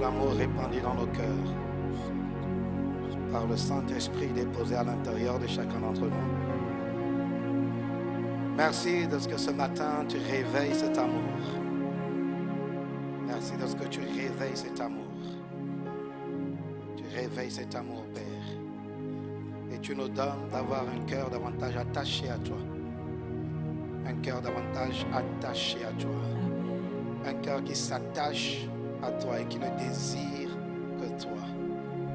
amour répandu dans nos cœurs par le Saint-Esprit déposé à l'intérieur de chacun d'entre nous. Merci de ce que ce matin tu réveilles cet amour. Merci de ce que tu réveilles cet amour. Tu réveilles cet amour, Père. Et tu nous donnes d'avoir un cœur davantage attaché à toi. Un cœur davantage attaché à toi. Un cœur qui s'attache à toi et qui ne désire que toi.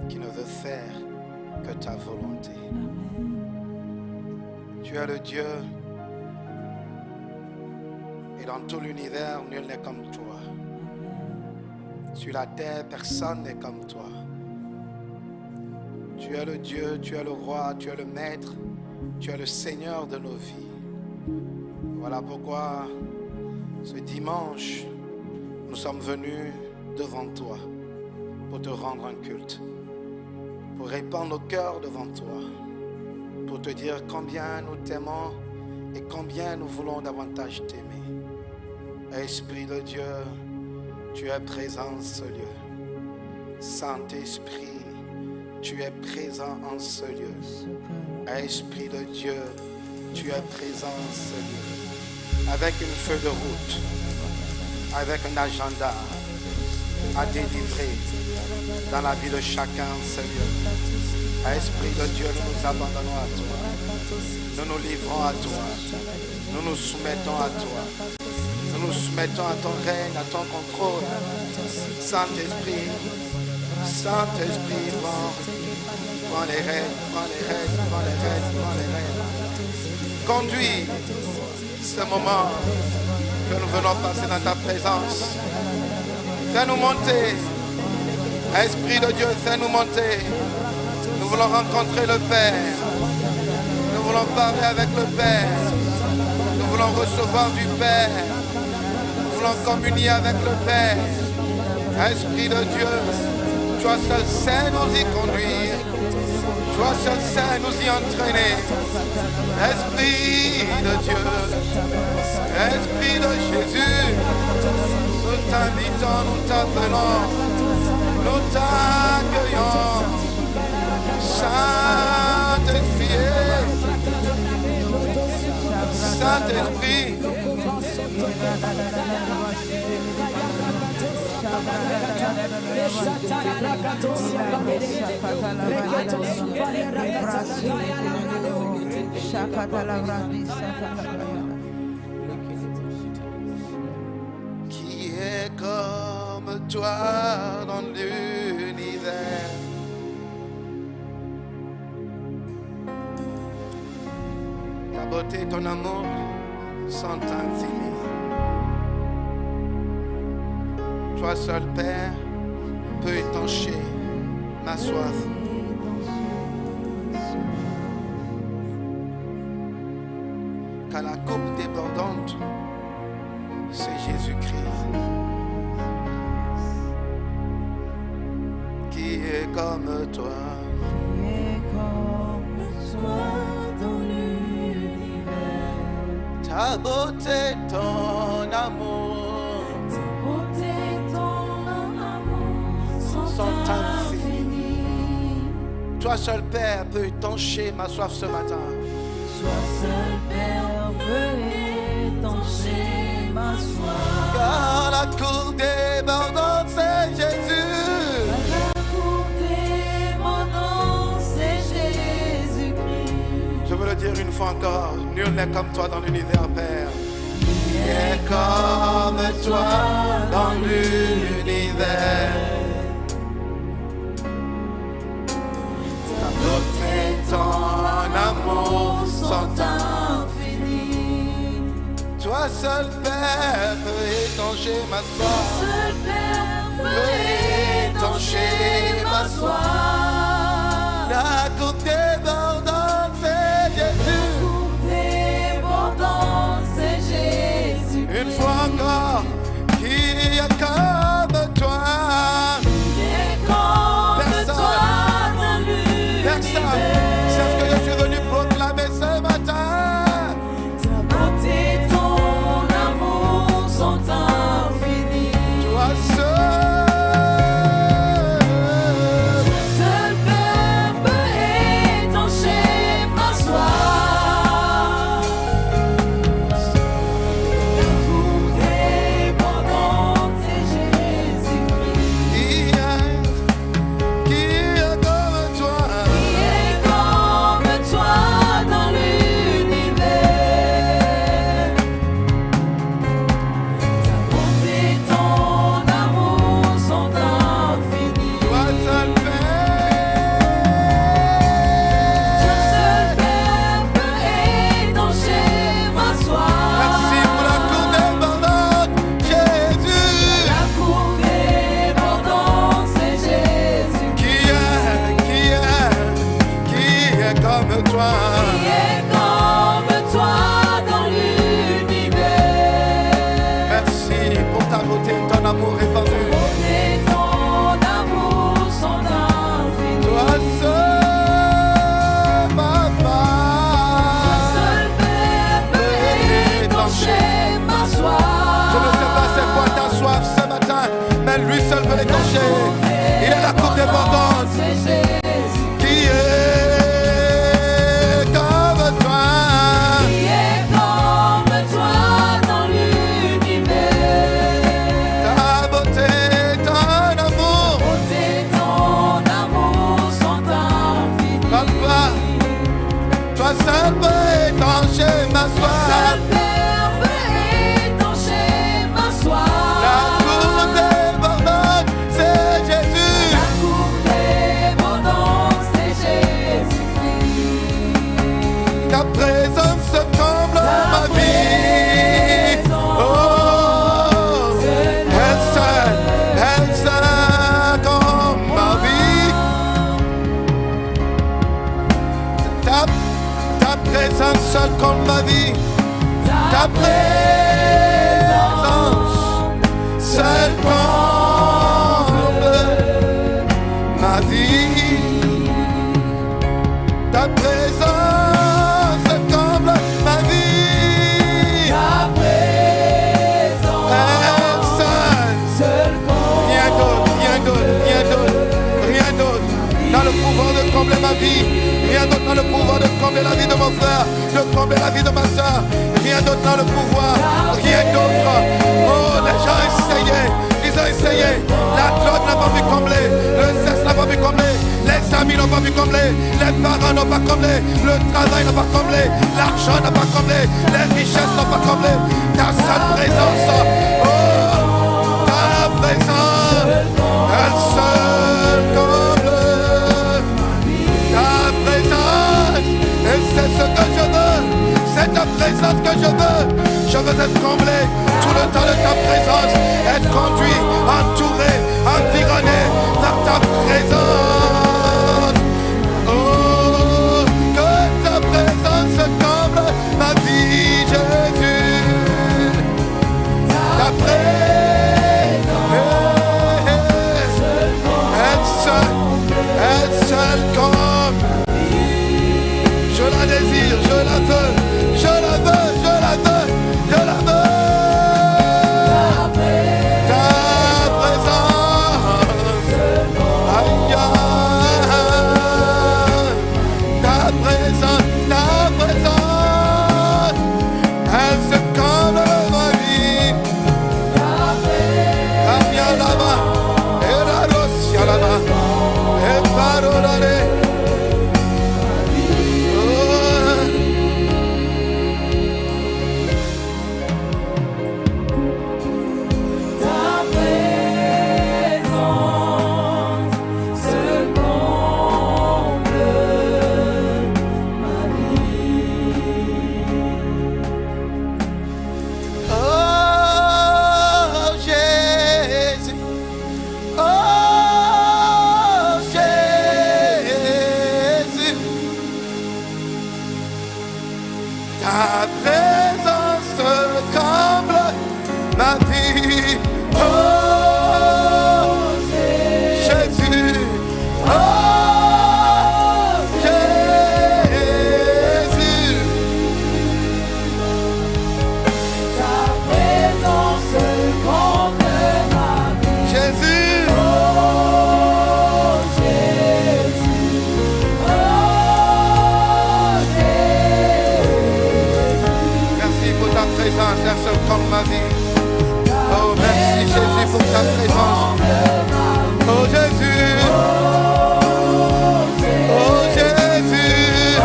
Qui ne veut faire que ta volonté. Tu es le Dieu. Et dans tout l'univers, nul n'est comme toi. Sur la terre, personne n'est comme toi. Tu es le Dieu, tu es le roi, tu es le maître, tu es le Seigneur de nos vies. Voilà pourquoi ce dimanche, nous sommes venus devant toi pour te rendre un culte, pour répandre nos cœurs devant toi, pour te dire combien nous t'aimons et combien nous voulons davantage t'aimer. Esprit de Dieu, tu es présent en ce lieu. Saint-Esprit, tu es présent en ce lieu. Esprit de Dieu, tu es présent en ce lieu. Avec une feuille de route, avec un agenda à délivrer dans la vie de chacun en ce lieu. Esprit de Dieu, nous nous abandonnons à toi. Nous nous livrons à toi. Nous nous soumettons à toi. Nous nous soumettons à ton règne, à ton contrôle. Saint-Esprit, Saint-Esprit, prends les rênes, prends les rênes, prends les rênes, prends les rênes. Conduis ce moment que nous venons passer dans ta présence. Fais-nous monter. Esprit de Dieu, fais-nous monter. Nous voulons rencontrer le Père. Nous voulons parler avec le Père. Nous voulons recevoir du Père. Nous voulons communier avec le Père. Esprit de Dieu, toi seul sais nous y conduire. Toi seul sais nous y entraîner. Esprit de Dieu, Esprit de Jésus, nous t'invitons, nous t'appelons, nous t'accueillons. Saint-Esprit, Saint-Esprit, qui est comme toi dans l'univers? Ta beauté, ton amour sont infinis. Toi seul, Père, peux étancher ma soif. Car la coupe débordante, c'est Jésus-Christ. Qui est comme toi? Qui est comme toi dans l'univers? Ta beauté, ton amour sont infinis. Toi seul, Père, peux étancher ma soif ce matin. Toi seul, Père, peux étancher ma soif. Car la cour débordante, c'est Jésus. La cour débordante, c'est Jésus-Christ. Je veux le dire une fois encore, nul n'est comme toi dans l'univers, Père. Qui est comme toi dans l'univers? Ton amour sont infinis. Toi seul, Père, peux étancher ma soif. Seul Père Peut étancher ma soif. La coupe débordante, c'est Jésus. débordant, c'est Jésus. Une fois encore, qui est comme toi? Qui est comme toi dans l'univers? C'est ce que je suis venu proclamer ce matin. Ta beauté, ton amour sont infinis. Toi seul. comme toi. Qui est comme toi dans l'univers? Merci pour ta beauté, ton amour répandu. Et ton amour sont infinis. Toi seul, papa. Seul Père peut étancher ma soif. Je ne sais pas c'est quoi ta soif ce matin, mais lui seul peut l'étancher. Il est la coupe débordante. C'est Jésus Qui est comme toi. qui est comme toi dans l'univers. Ta beauté, ton amour. Et ton amour sont infinis. Papa, toi seul peux étancher ma soif. Seul Père peut étancher ma soif. La coupe débordante, c'est Jésus. La coupe débordante, c'est Jésus-Christ. Ta présence comble ma vie. Oh, elle seule comble ma vie. Ta présence seule comble ma vie. Ta présence seule comble ma vie. Ta présence comble ma vie. Ta présence, Elle seule. seul Rien d'autre, rien d'autre, rien d'autre, rien d'autre. Dans le pouvoir de combler ma vie. Rien d'autre dans le pouvoir de combler la vie de mon frère, de combler la vie de ma soeur. Rien d'autre dans le pouvoir, rien d'autre. Oh, les gens essayaient, ils ont essayé. La drogue n'a pas pu combler, le sexe n'a pas pu combler, les amis n'ont pas pu combler, les parents n'ont pas comblé, le travail n'a pas comblé, l'argent n'a pas comblé, les richesses n'ont pas comblé. Ta seule présence, oh, ta présence, elle seule comble ta présence. Et c'est ce que je veux, c'est ta présence que je veux. Je veux être comblé tout le temps de ta présence, être conduit, entouré, environné par ta présence. Oh, que ta présence comble ma vie, Jésus. Ta présence, elle seule comble. Je la désire, je la veux, je la veux, je la veux, je la veux. Ta présence, aïe, ta présence, elle se comble ma vie. Cambia là-bas, et la rosia là-bas, et parolare. ta présence, seul comble ma vie. Oh Jésus, oh Jésus, ta présence comble ma vie. Oh Jésus, oh Jésus. Ta présence comble ma vie. Jésus, Oh Jésus, oh Jésus. merci pour ta présence, la seule comme ma vie. Oh merci Jésus pour ta présence. Oh Jésus, oh Jésus,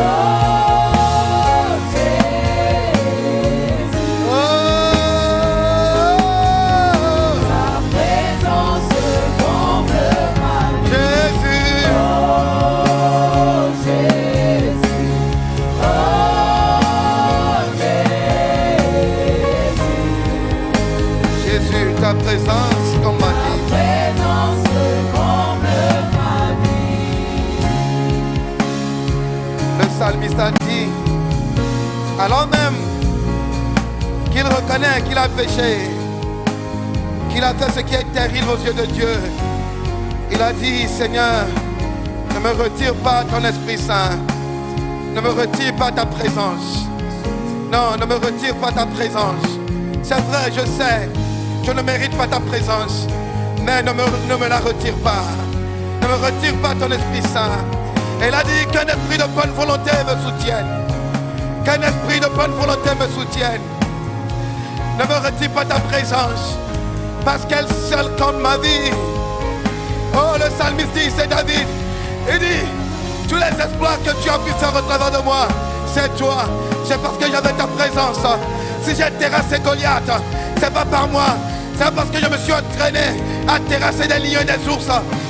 oh Ta présence comble ma vie. Jésus, Oh Jésus, oh Jésus. Jésus, ta présence comme ma vie. psalmiste a dit, alors même qu'il reconnaît qu'il a péché, qu'il a fait ce qui est terrible aux yeux de Dieu, il a dit, Seigneur, ne me retire pas ton Esprit Saint, ne me retire pas ta présence. Non, ne me retire pas ta présence. C'est vrai, je sais, je ne mérite pas ta présence, mais ne me la retire pas. Ne me retire pas ton Esprit Saint. Elle a dit qu'un esprit de bonne volonté me soutienne. Qu'un esprit de bonne volonté me soutienne. Ne me retire pas ta présence, parce qu'elle seule comme ma vie. Oh, le psalmiste dit, c'est David. Il dit, tous les espoirs que tu as pu faire au travers de moi, c'est toi. C'est parce que j'avais ta présence. Si j'ai terrassé Goliath, c'est pas par moi. C'est parce que je me suis entraîné à terrasser des lions et des ours.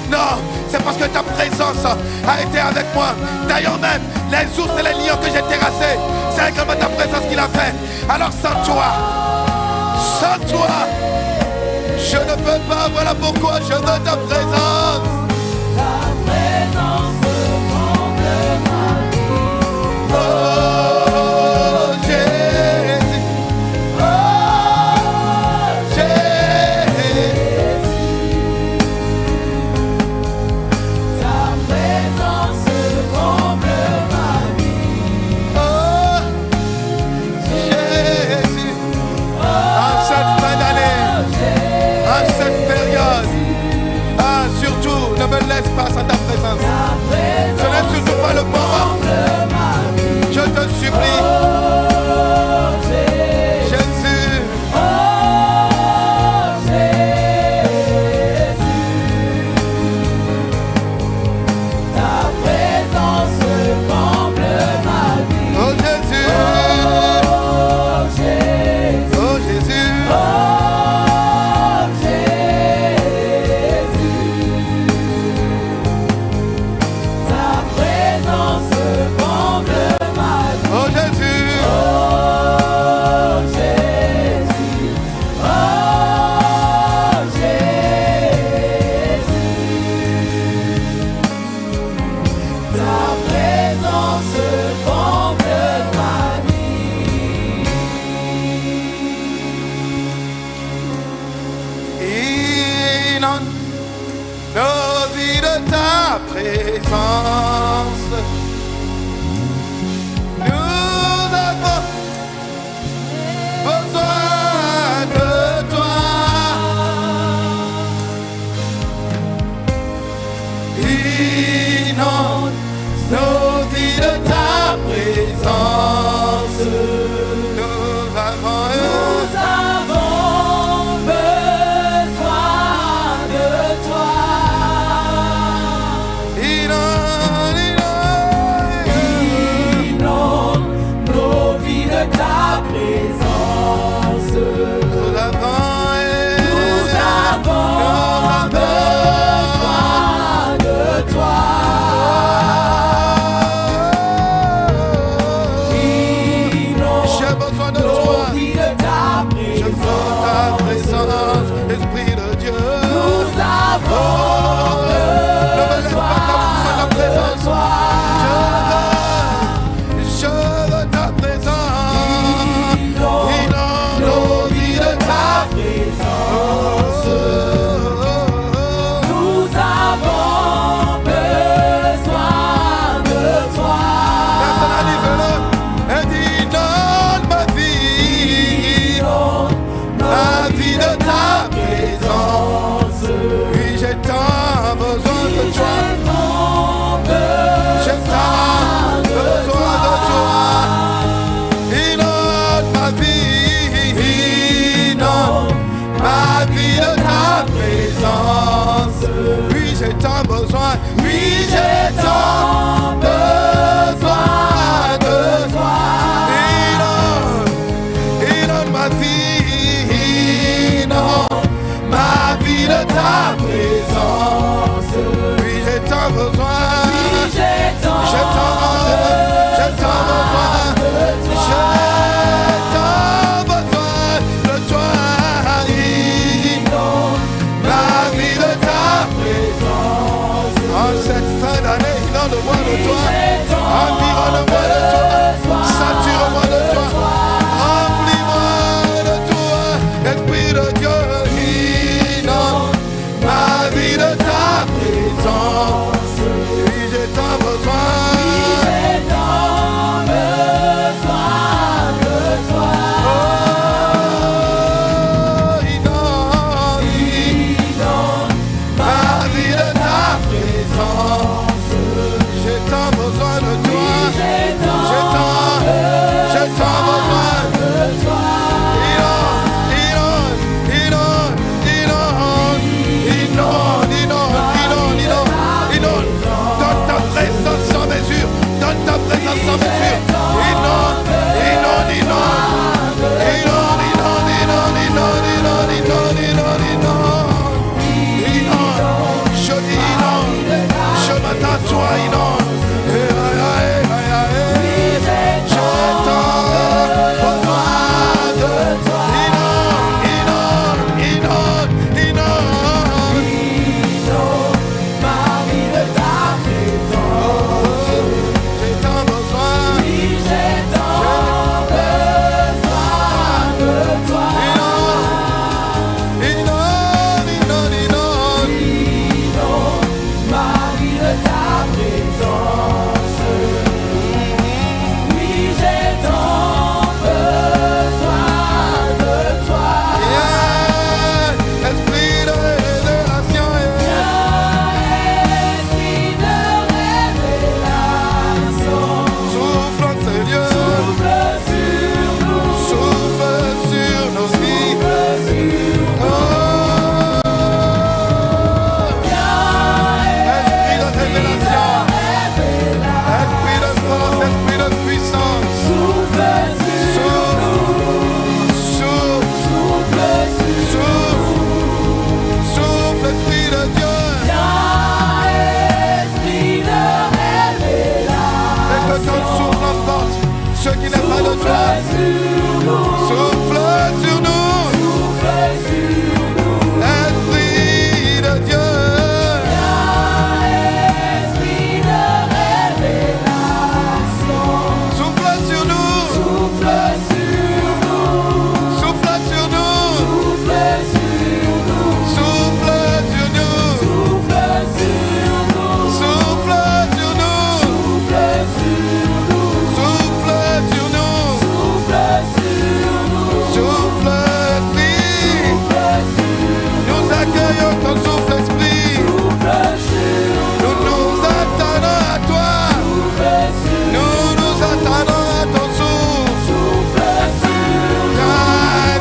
Non, c'est parce que ta présence a été avec moi. D'ailleurs même, les ours et les lions que j'ai terrassés, c'est également ta présence qui l'a fait. Alors sans toi, je ne peux pas. Voilà pourquoi je veux ta présence. Ta présence comble ma vie. Oh Jésus, oh Jésus, Ta présence comble ma vie. oh Jésus. En cette fin d'année, en cette période, surtout ne me laisse pas sans ta présence. Ce n'est surtout pas le moment. Je te supplie, Jésus. Ta présence comble ma vie. Oh Jésus, Oh Jésus, oh Jésus, oh Jésus, ta présence comble ma vie. oh Jésus, Oh Jésus, oh Jésus, ta présence comble ma vie. inonde nos vies de ta présence. Nous avons besoin de toi. Inonde nos vies de ta présence. Nous avons Nous avons besoin de toi. inonde, Inonde nos vies de ta présence. nous avons besoin de toi. Inonde tant besoin de toi. J'ai tant besoin de toi. Inonde. Donne ta présence sans mesure. Donne ta présence sans mesure. Inonde. Je m'attends à toi, inonde. Ce qui n'est pas de toi, souffle sur nous, Esprit de Dieu, Esprit de révélation, souffle sur nous, souffle sur nous, souffle sur nous, souffle sur nous, souffle sur nous, souffle sur nous, souffle sur nous, souffle, nous accueillons ton souffle esprit, nous nous attendons à toi, nous nous attendons à ton souffle,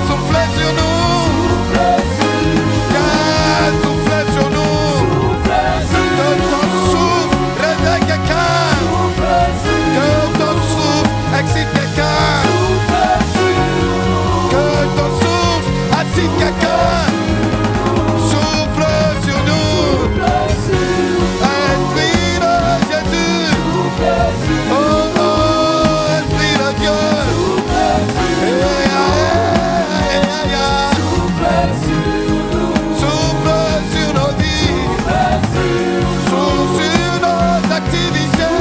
souffle sur nous, souffle sur nous, que ton souffle réveille quelqu'un, que ton souffle excite quelqu'un, que ton souffle attire quelqu'un. Souffle sur nous, Esprit de Jésus, oh Esprit de Dieu, souffle sur nos vies, souffle sur nos activités,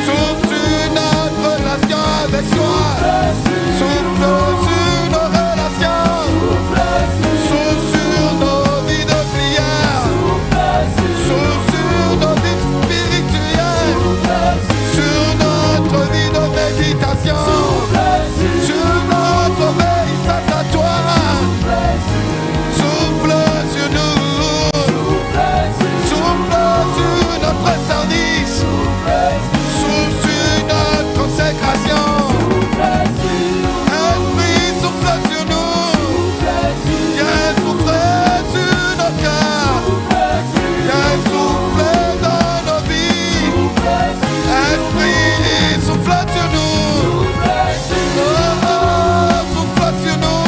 souffle sur notre relation avec toi, souffle sur nos relations, souffle sur nos vies de prière, souffle sur nos vies spirituelles, sur notre vie de méditation, sur notre obéissance à toi. Souffle sur nous, souffle sur notre service, souffle sur notre consécration. Esprit, souffle sur nous, viens souffler sur nos cœurs, viens souffler dans nos vies. Esprit, souffle sur nous, souffle sur nous,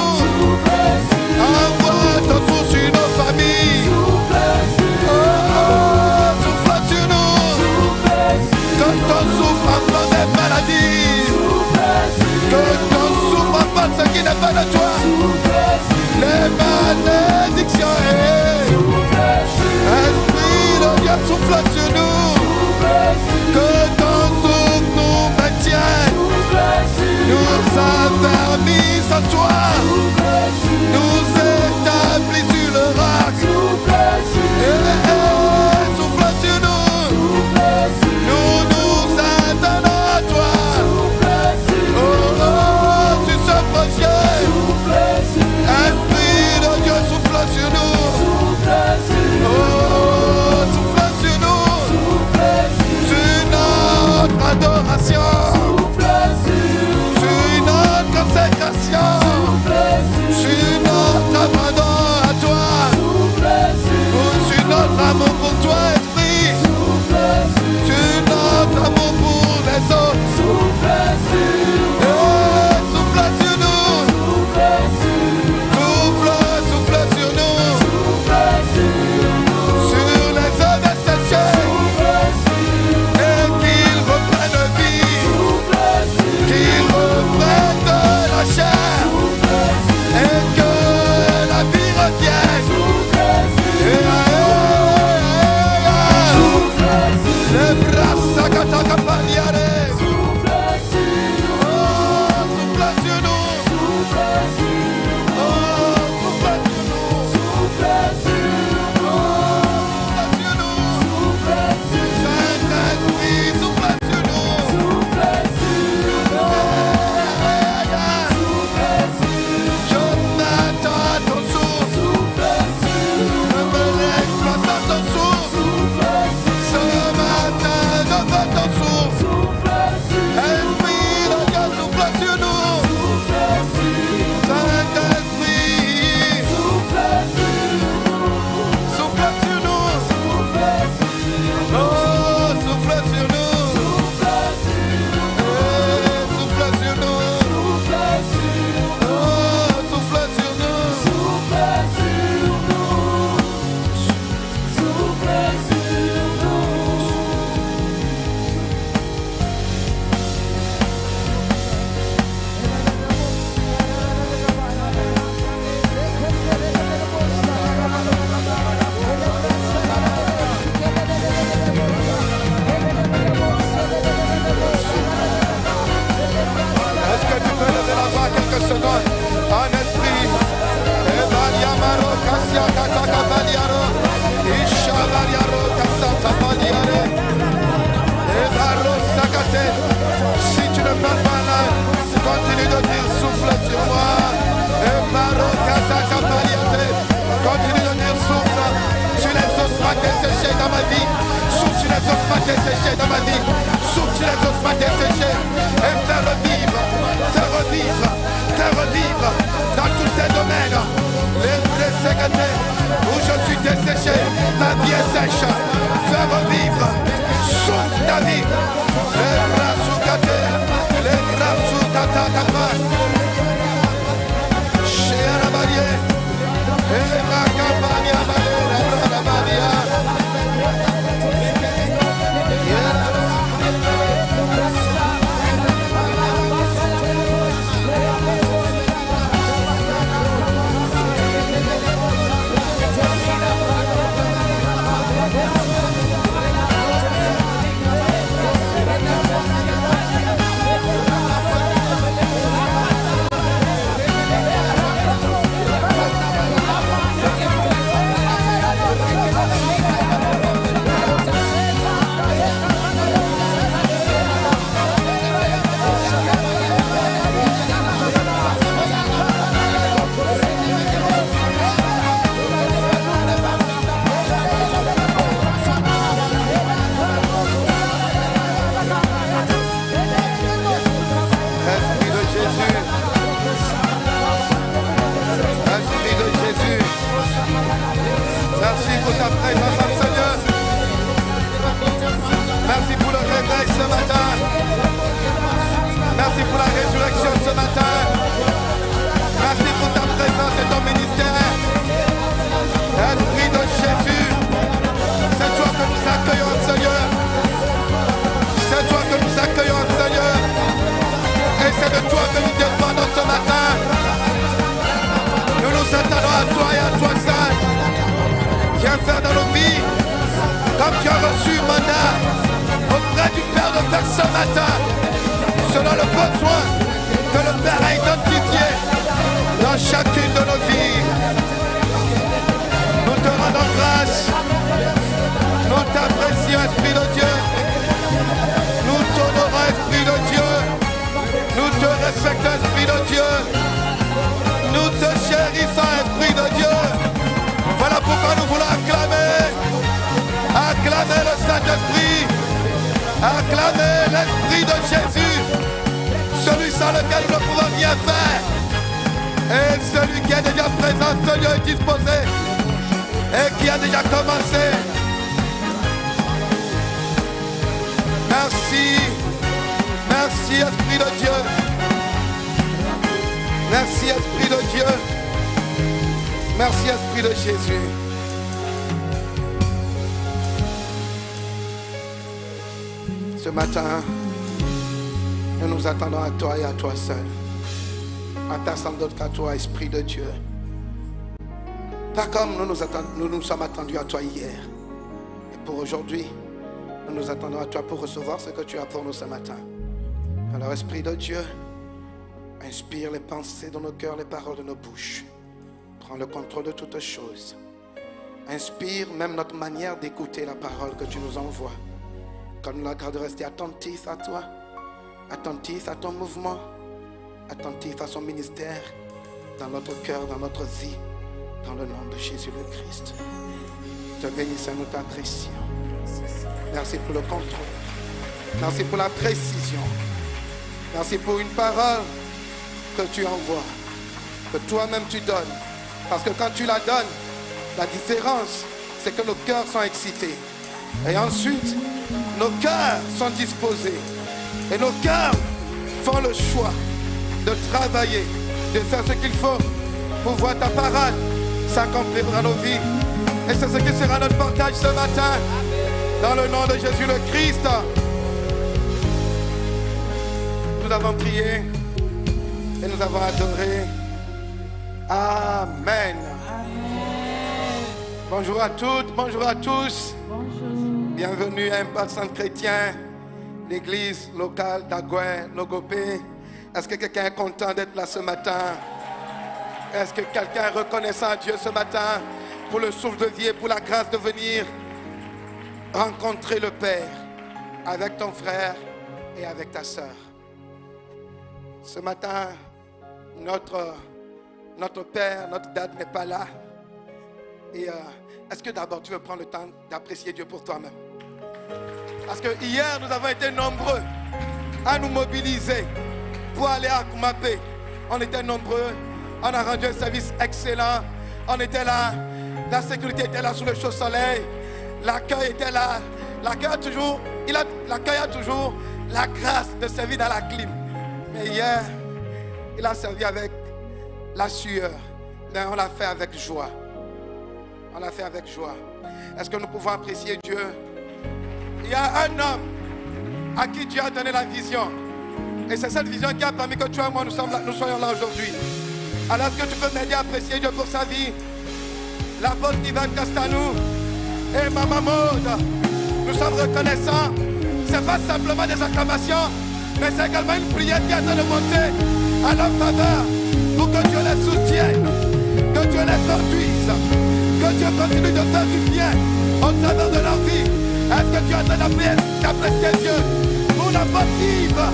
envoie ton souffle sur nos familles. Souffle sur nous, que ton souffle emporte des maladies, que ton souffle emporte ce qui n'est pas de toi, les malédictions. Esprit de Dieu, souffle sur nous, que ton souffle nous maintienne, nous affermisse en toi, nous établit sur le roc. Souffle sur nous, nous nous attendons à toi. Sur ce projet, Esprit de Dieu, souffle sur nous. Souffle sur nous, sur Si tu ne parles pas là, continue de dire souffle sur moi. Continue de dire souffle sur les ossements desséchés dans ma vie. Souffle sur les ossements desséchés dans ma vie. Souffle sur les ossements desséchés et fais revivre dans tous ces domaines. Les secrétaires où je suis desséché, ma vie est sèche. Fais revivre, souffle ta vie. Les bras sous gâté, les bras sous tata kapa. Chez la barrière, et les bras campagnes à la barrière. Merci pour ta présence, Seigneur. Merci pour le réveil ce matin. Merci pour la résurrection ce matin. Merci pour ta présence et ton ministère. Esprit de Jésus, c'est toi que nous accueillons, Seigneur. C'est toi que nous accueillons, Seigneur. Et c'est de toi que nous dépendons ce matin. Nous nous attendons à toi et à toi seul. Viens faire dans nos vies comme tu as reçu mandat auprès du Père de faire ce matin, selon le besoin que le Père a identifié dans chacune de nos vies. Nous te rendons grâce, nous t'apprécions, Esprit de Dieu, nous t'honorons, Esprit de Dieu, nous te respectons, Esprit de Dieu, nous te chérissons, Esprit de Dieu. Voilà pourquoi nous voulons acclamer le Saint-Esprit, acclamer l'Esprit de Jésus, celui sans lequel nous ne pouvons rien faire, et celui qui est déjà présent, celui qui est disposé, et qui a déjà commencé. Merci, merci Esprit de Dieu, merci Esprit de Dieu. Merci Esprit de Jésus. Ce matin, nous nous attendons à toi et à toi seul. En t'attendant d'autres qu'à toi, Esprit de Dieu. Pas comme nous nous sommes attendus à toi hier. Et pour aujourd'hui, nous nous attendons à toi pour recevoir ce que tu as pour nous ce matin. Alors Esprit de Dieu, inspire les pensées dans nos cœurs, les paroles de nos bouches. Prends le contrôle de toutes choses. Inspire même notre manière d'écouter la parole que tu nous envoies. Qu'on nous garde de rester attentifs à toi, attentifs à ton mouvement, attentifs à son ministère, dans notre cœur, dans notre vie, dans le nom de Jésus le Christ. Te bénissons, nous t'apprécions. Merci pour le contrôle. Merci pour la précision. Merci pour une parole que tu envoies, que toi-même tu donnes. Parce que quand tu la donnes, la différence, c'est que nos cœurs sont excités. Et ensuite, nos cœurs sont disposés. Et nos cœurs font le choix de travailler, de faire ce qu'il faut pour voir ta parole s'accomplir dans nos vies. Et c'est ce qui sera notre partage ce matin. Dans le nom de Jésus le Christ. Nous avons prié et nous avons adoré. Amen. Bonjour à toutes, bonjour à tous. Bonjour. Bienvenue à Impact Centre Chrétien, l'église locale d'Agouin, Logopé. Est-ce que quelqu'un est content d'être là ce matin? Est-ce que quelqu'un est reconnaissant à Dieu ce matin pour le souffle de vie et pour la grâce de venir rencontrer le Père avec ton frère et avec ta sœur. Ce matin, notre père, notre dad n'est pas là. Et est-ce que d'abord tu veux prendre le temps d'apprécier Dieu pour toi-même? Parce que hier, nous avons été nombreux à nous mobiliser pour aller à Kumapé. On était nombreux, on a rendu un service excellent. On était là, la sécurité était là sous le chaud soleil. L'accueil était là. L'accueil a toujours la grâce de servir dans la clim. Mais hier, il a servi avec la sueur. Mais on l'a fait avec joie. On l'a fait avec joie. Est-ce que nous pouvons apprécier Dieu? Il y a un homme à qui Dieu a donné la vision. Et c'est cette vision qui a permis que toi et moi nous soyons là aujourd'hui. Alors est-ce que tu peux m'aider à apprécier Dieu pour sa vie? L'apôtre Ivan Castanou et Maman Maud, nous sommes reconnaissants. Ce n'est pas simplement des acclamations, mais c'est également une prière qui est en train de monter à leur faveur pour que Dieu les soutienne, que Dieu les conduise, que Dieu continue de faire du bien au travers de leur vie. Est-ce que tu es en train d'apprécier Dieu pour l'apôtre Yves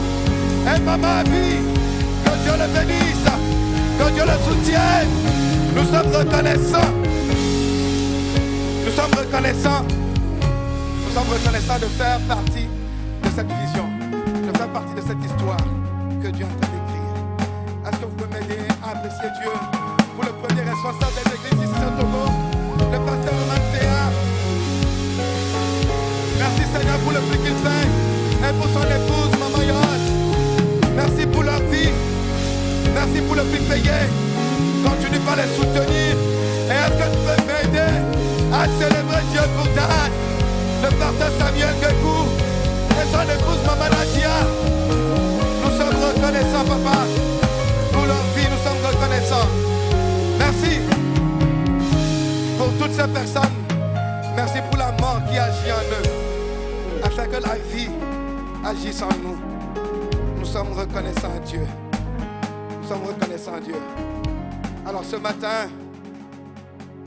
et Maman Abby? Que Dieu le bénisse, que Dieu le soutienne. Nous sommes reconnaissants. Nous sommes reconnaissants. Nous sommes reconnaissants de faire partie de cette vision, de faire partie de cette histoire que Dieu est en train d'écrire. Est-ce que vous pouvez m'aider à apprécier Dieu pour le premier responsable de l'église ici à Togo, le pasteur Roman Théa? Merci Seigneur pour le prix qu'il fait et pour son épouse, Maman Yohan. Merci pour leur vie. Merci pour le prix payé. Continue par les soutenir. Et est-ce que tu peux m'aider à célébrer Dieu pour Dan, le pasteur Samuel Gekou et son épouse Maman Nadia? Nous sommes reconnaissants, papa, pour leur vie. Nous sommes reconnaissants. Merci pour toutes ces personnes. Merci pour la mort qui agit en eux, afin que la vie agisse en nous. Nous sommes reconnaissants à Dieu. Nous sommes reconnaissants à Dieu. Alors ce matin,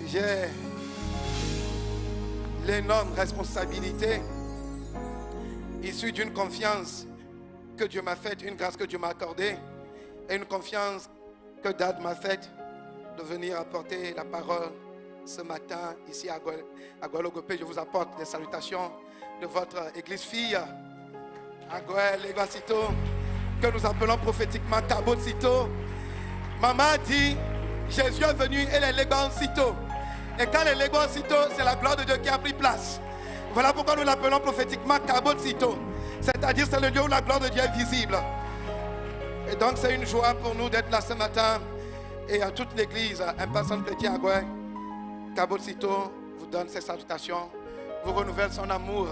j'ai l'énorme responsabilité issue d'une confiance que Dieu m'a faite, une grâce que Dieu m'a accordée et une confiance que Dad m'a faite de venir apporter la parole ce matin ici à Gualogopé. Je vous apporte les salutations de votre église fille à Goël, Legancito, que nous appelons prophétiquement Cabocito. Maman dit, Jésus est venu et les Legancito. Et quand les Legancito, c'est la gloire de Dieu qui a pris place. Voilà pourquoi nous l'appelons prophétiquement Cabocito. C'est-à-dire c'est le lieu où la gloire de Dieu est visible. Et donc c'est une joie pour nous d'être là ce matin. Et à toute l'église, un passant chrétien à Goël, Cabocito vous donne ses salutations, vous renouvelle son amour.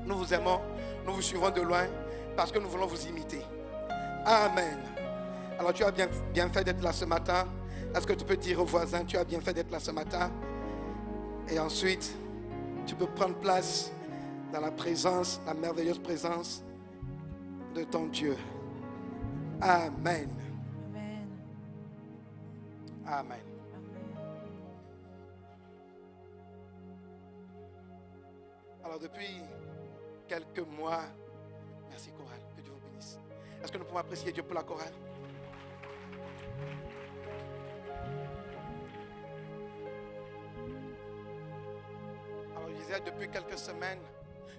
Nous vous aimons, nous vous suivons de loin parce que nous voulons vous imiter. Amen. Alors tu as bien fait d'être là ce matin. Est-ce que tu peux dire aux voisins, tu as bien fait d'être là ce matin? Et ensuite, tu peux prendre place dans la présence, la merveilleuse présence de ton Dieu. Amen. Amen. Amen. Alors depuis quelques mois, merci chorale, que Dieu vous bénisse. Est-ce que nous pouvons apprécier Dieu pour la chorale? Alors je disais, depuis quelques semaines,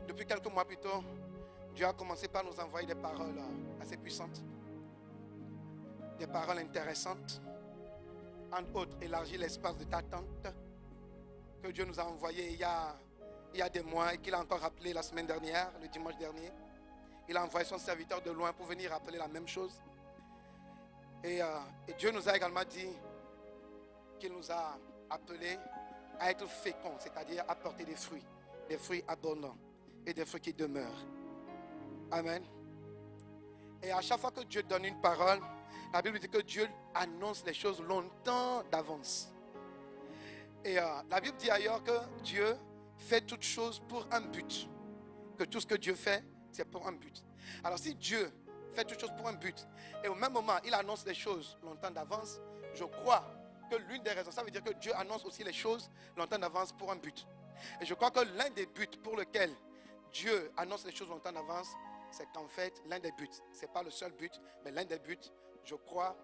depuis quelques mois plutôt, Dieu a commencé par nous envoyer des paroles assez puissantes, des paroles intéressantes, entre autres élargir l'espace de d'attente que Dieu nous a envoyé il y a des mois et qu'il a encore rappelé la semaine dernière, le dimanche dernier. Il a envoyé son serviteur de loin pour venir rappeler la même chose. Et Dieu nous a également dit qu'il nous a appelés à être féconds, c'est-à-dire à porter des fruits abondants et des fruits qui demeurent. Amen. Et à chaque fois que Dieu donne une parole, la Bible dit que Dieu annonce les choses longtemps d'avance. Et la Bible dit ailleurs que Dieu fait toutes choses pour un but. Que tout ce que Dieu fait, c'est pour un but. Alors si Dieu fait toutes choses pour un but, et au même moment, il annonce les choses longtemps d'avance, je crois que l'une des raisons, ça veut dire que Dieu annonce aussi les choses longtemps d'avance pour un but. Et je crois que l'un des buts pour lequel Dieu annonce les choses longtemps d'avance, c'est qu'en fait, l'un des buts, ce n'est pas le seul but, mais l'un des buts, je crois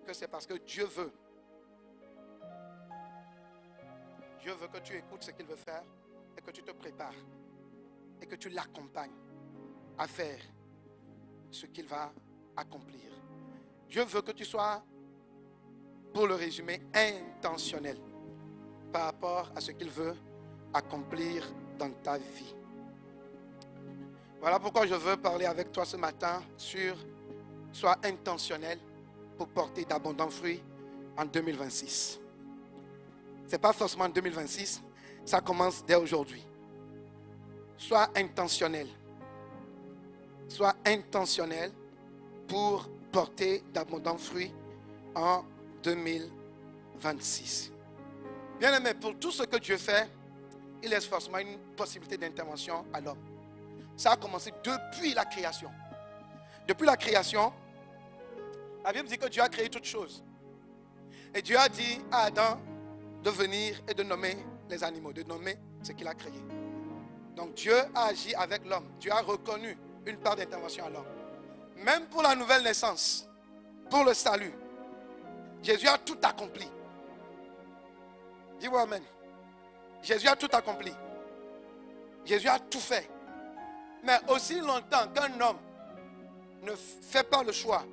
que c'est parce que Dieu veut. Dieu veut que tu écoutes ce qu'il veut faire et que tu te prépares et que tu l'accompagnes à faire ce qu'il va accomplir. Dieu veut que tu sois, pour le résumer, intentionnel par rapport à ce qu'il veut accomplir dans ta vie. Voilà pourquoi je veux parler avec toi ce matin sur sois intentionnel pour porter d'abondants fruits en 2026. Ce n'est pas forcément en 2026, ça commence dès aujourd'hui. Sois intentionnel. Sois intentionnel pour porter d'abondants fruits en 2026. Bien aimé, pour tout ce que Dieu fait, il laisse forcément une possibilité d'intervention à l'homme. Ça a commencé depuis la création. Depuis la création, la Bible dit que Dieu a créé toutes choses. Et Dieu a dit à Adam de venir et de nommer les animaux, de nommer ce qu'il a créé. Donc Dieu a agi avec l'homme. Dieu a reconnu une part d'intervention à l'homme. Même pour la nouvelle naissance, pour le salut, Jésus a tout accompli. Dis-moi amen. Jésus a tout accompli. Jésus a tout fait. Mais aussi longtemps qu'un homme ne fait pas le choix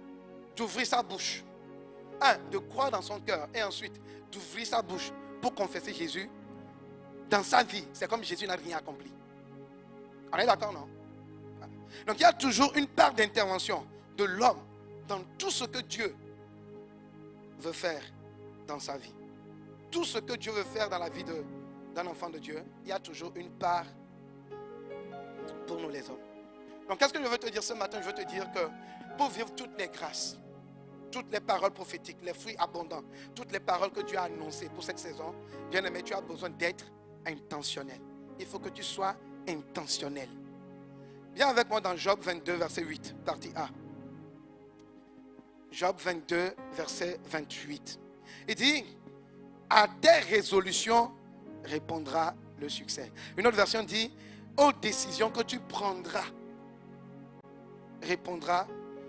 d'ouvrir sa bouche, de croire dans son cœur et ensuite d'ouvrir sa bouche pour confesser Jésus, dans sa vie, c'est comme Jésus n'a rien accompli. On est d'accord, non? Donc il y a toujours une part d'intervention de l'homme dans tout ce que Dieu veut faire dans sa vie. Tout ce que Dieu veut faire dans la vie d'un enfant de Dieu, il y a toujours une part pour nous les hommes. Donc qu'est-ce que je veux te dire ce matin? Je veux te dire que pour vivre toutes les grâces, toutes les paroles prophétiques, les fruits abondants, toutes les paroles que Dieu a annoncées pour cette saison, bien aimé, tu as besoin d'être intentionnel. Il faut que tu sois intentionnel. Viens avec moi dans Job 22, verset 8, partie A. Job 22, verset 28. Il dit, à tes résolutions répondra le succès. Une autre version dit, aux décisions que tu prendras répondra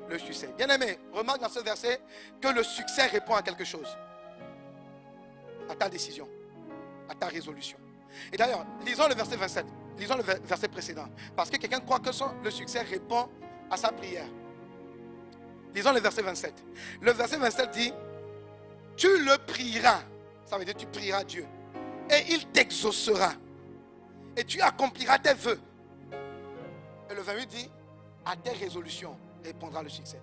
le succès. Bien aimé, remarque dans ce verset que le succès répond à quelque chose. À ta décision, à ta résolution. Et d'ailleurs, lisons le verset 27. Lisons le verset précédent. Parce que quelqu'un croit que le succès répond à sa prière. Lisons le verset 27. Le verset 27 dit, tu le prieras. Ça veut dire tu prieras Dieu. Et il t'exaucera. Et tu accompliras tes vœux. Et le 28 dit, à tes résolutions répondra le succès.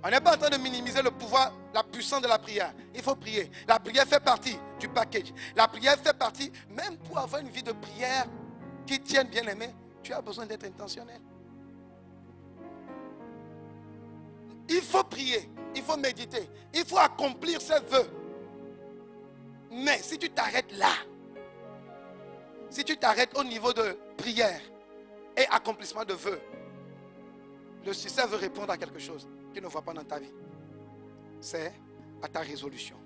On n'est pas en train de minimiser le pouvoir, la puissance de la prière. Il faut prier. La prière fait partie du package. La prière fait partie, même pour avoir une vie de prière qui tienne, bien aimé, tu as besoin d'être intentionnel. Il faut prier, il faut méditer, il faut accomplir ses vœux. Mais si tu t'arrêtes là, si tu t'arrêtes au niveau de prière et accomplissement de vœux, le succès veut répondre à quelque chose qu'il ne voit pas dans ta vie. C'est à ta résolution.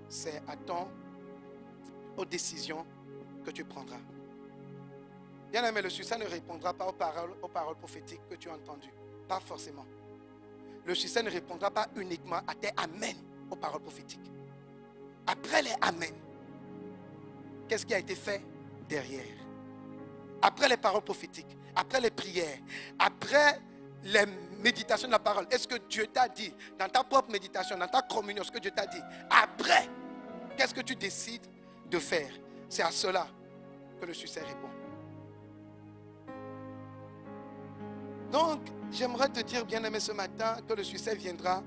C'est aux décisions que tu prendras. Bien aimé, le succès ne répondra pas aux paroles prophétiques que tu as entendues. Pas forcément. Le succès ne répondra pas uniquement à tes amen aux paroles prophétiques. Après les amen, qu'est-ce qui a été fait derrière? Après les paroles prophétiques, après les prières, après les méditations de la parole, est-ce que Dieu t'a dit, dans ta propre méditation, dans ta communion, ce que Dieu t'a dit, après, qu'est-ce que tu décides de faire? C'est à cela que le succès répond. Donc, j'aimerais te dire, bien-aimé, ce matin, que le succès viendra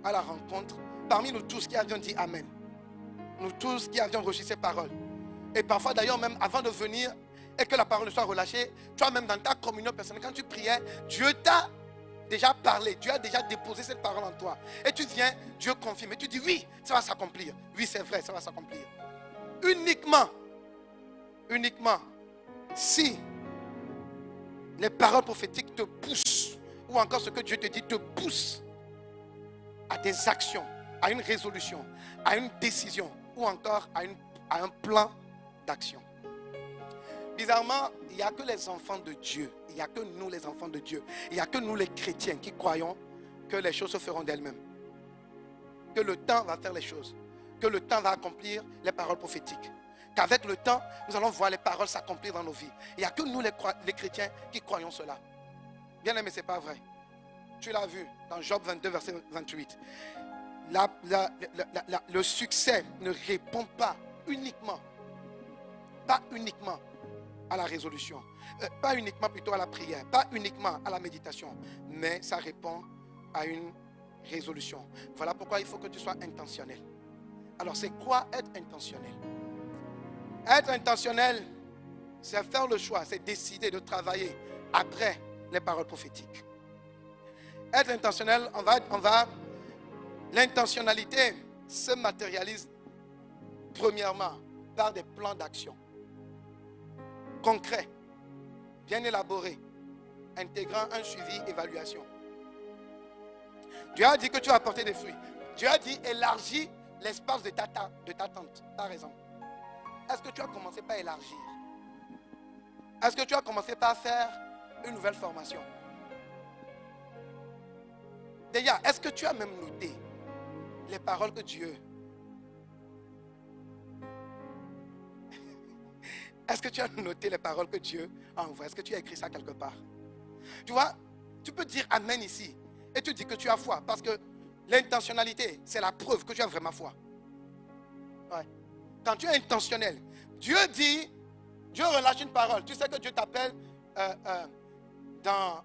à la rencontre parmi nous tous qui avions dit Amen. Nous tous qui avions reçu ces paroles. Et parfois, d'ailleurs, même avant de venir et que la parole soit relâchée, toi-même dans ta communion personnelle, quand tu priais, Dieu t'a déjà parlé. Dieu a déjà déposé cette parole en toi. Et tu viens, Dieu confirme. Et tu dis, oui, ça va s'accomplir. Oui, c'est vrai, ça va s'accomplir. Uniquement, si les paroles prophétiques te poussent, ou encore ce que Dieu te dit te pousse à des actions, à une résolution, à une décision, ou encore à un plan d'action. Bizarrement, il n'y a que les enfants de Dieu. Il n'y a que nous les enfants de Dieu. Il n'y a que nous les chrétiens qui croyons que les choses se feront d'elles-mêmes. Que le temps va faire les choses. Que le temps va accomplir les paroles prophétiques. Qu'avec le temps, nous allons voir les paroles s'accomplir dans nos vies. Il n'y a que nous les chrétiens qui croyons cela. Bien aimé, ce n'est pas vrai. Tu l'as vu dans Job 22, verset 28. Le succès ne répond pas uniquement à la résolution, pas uniquement plutôt à la prière, pas uniquement à la méditation, mais ça répond à une résolution. Voilà pourquoi il faut que tu sois intentionnel. Alors c'est quoi être intentionnel? Être intentionnel, c'est faire le choix, c'est décider de travailler après les paroles prophétiques. Être intentionnel, l'intentionnalité se matérialise premièrement par des plans d'action concrets, bien élaborés, intégrant un suivi, évaluation. Dieu a dit que tu vas apporter des fruits. Dieu a dit élargis l'espace de ta tente, par exemple. Est-ce que tu as commencé par élargir? Est-ce que tu as commencé par faire une nouvelle formation? Déjà, est-ce que tu as même noté les paroles que Dieu... Est-ce que tu as noté les paroles que Dieu a envoyées? Est-ce que tu as écrit ça quelque part? Tu vois, tu peux dire Amen ici. Et tu dis que tu as foi. Parce que l'intentionnalité, c'est la preuve que tu as vraiment foi. Ouais. Quand tu es intentionnel, Dieu dit, Dieu relâche une parole. Tu sais que Dieu t'appelle dans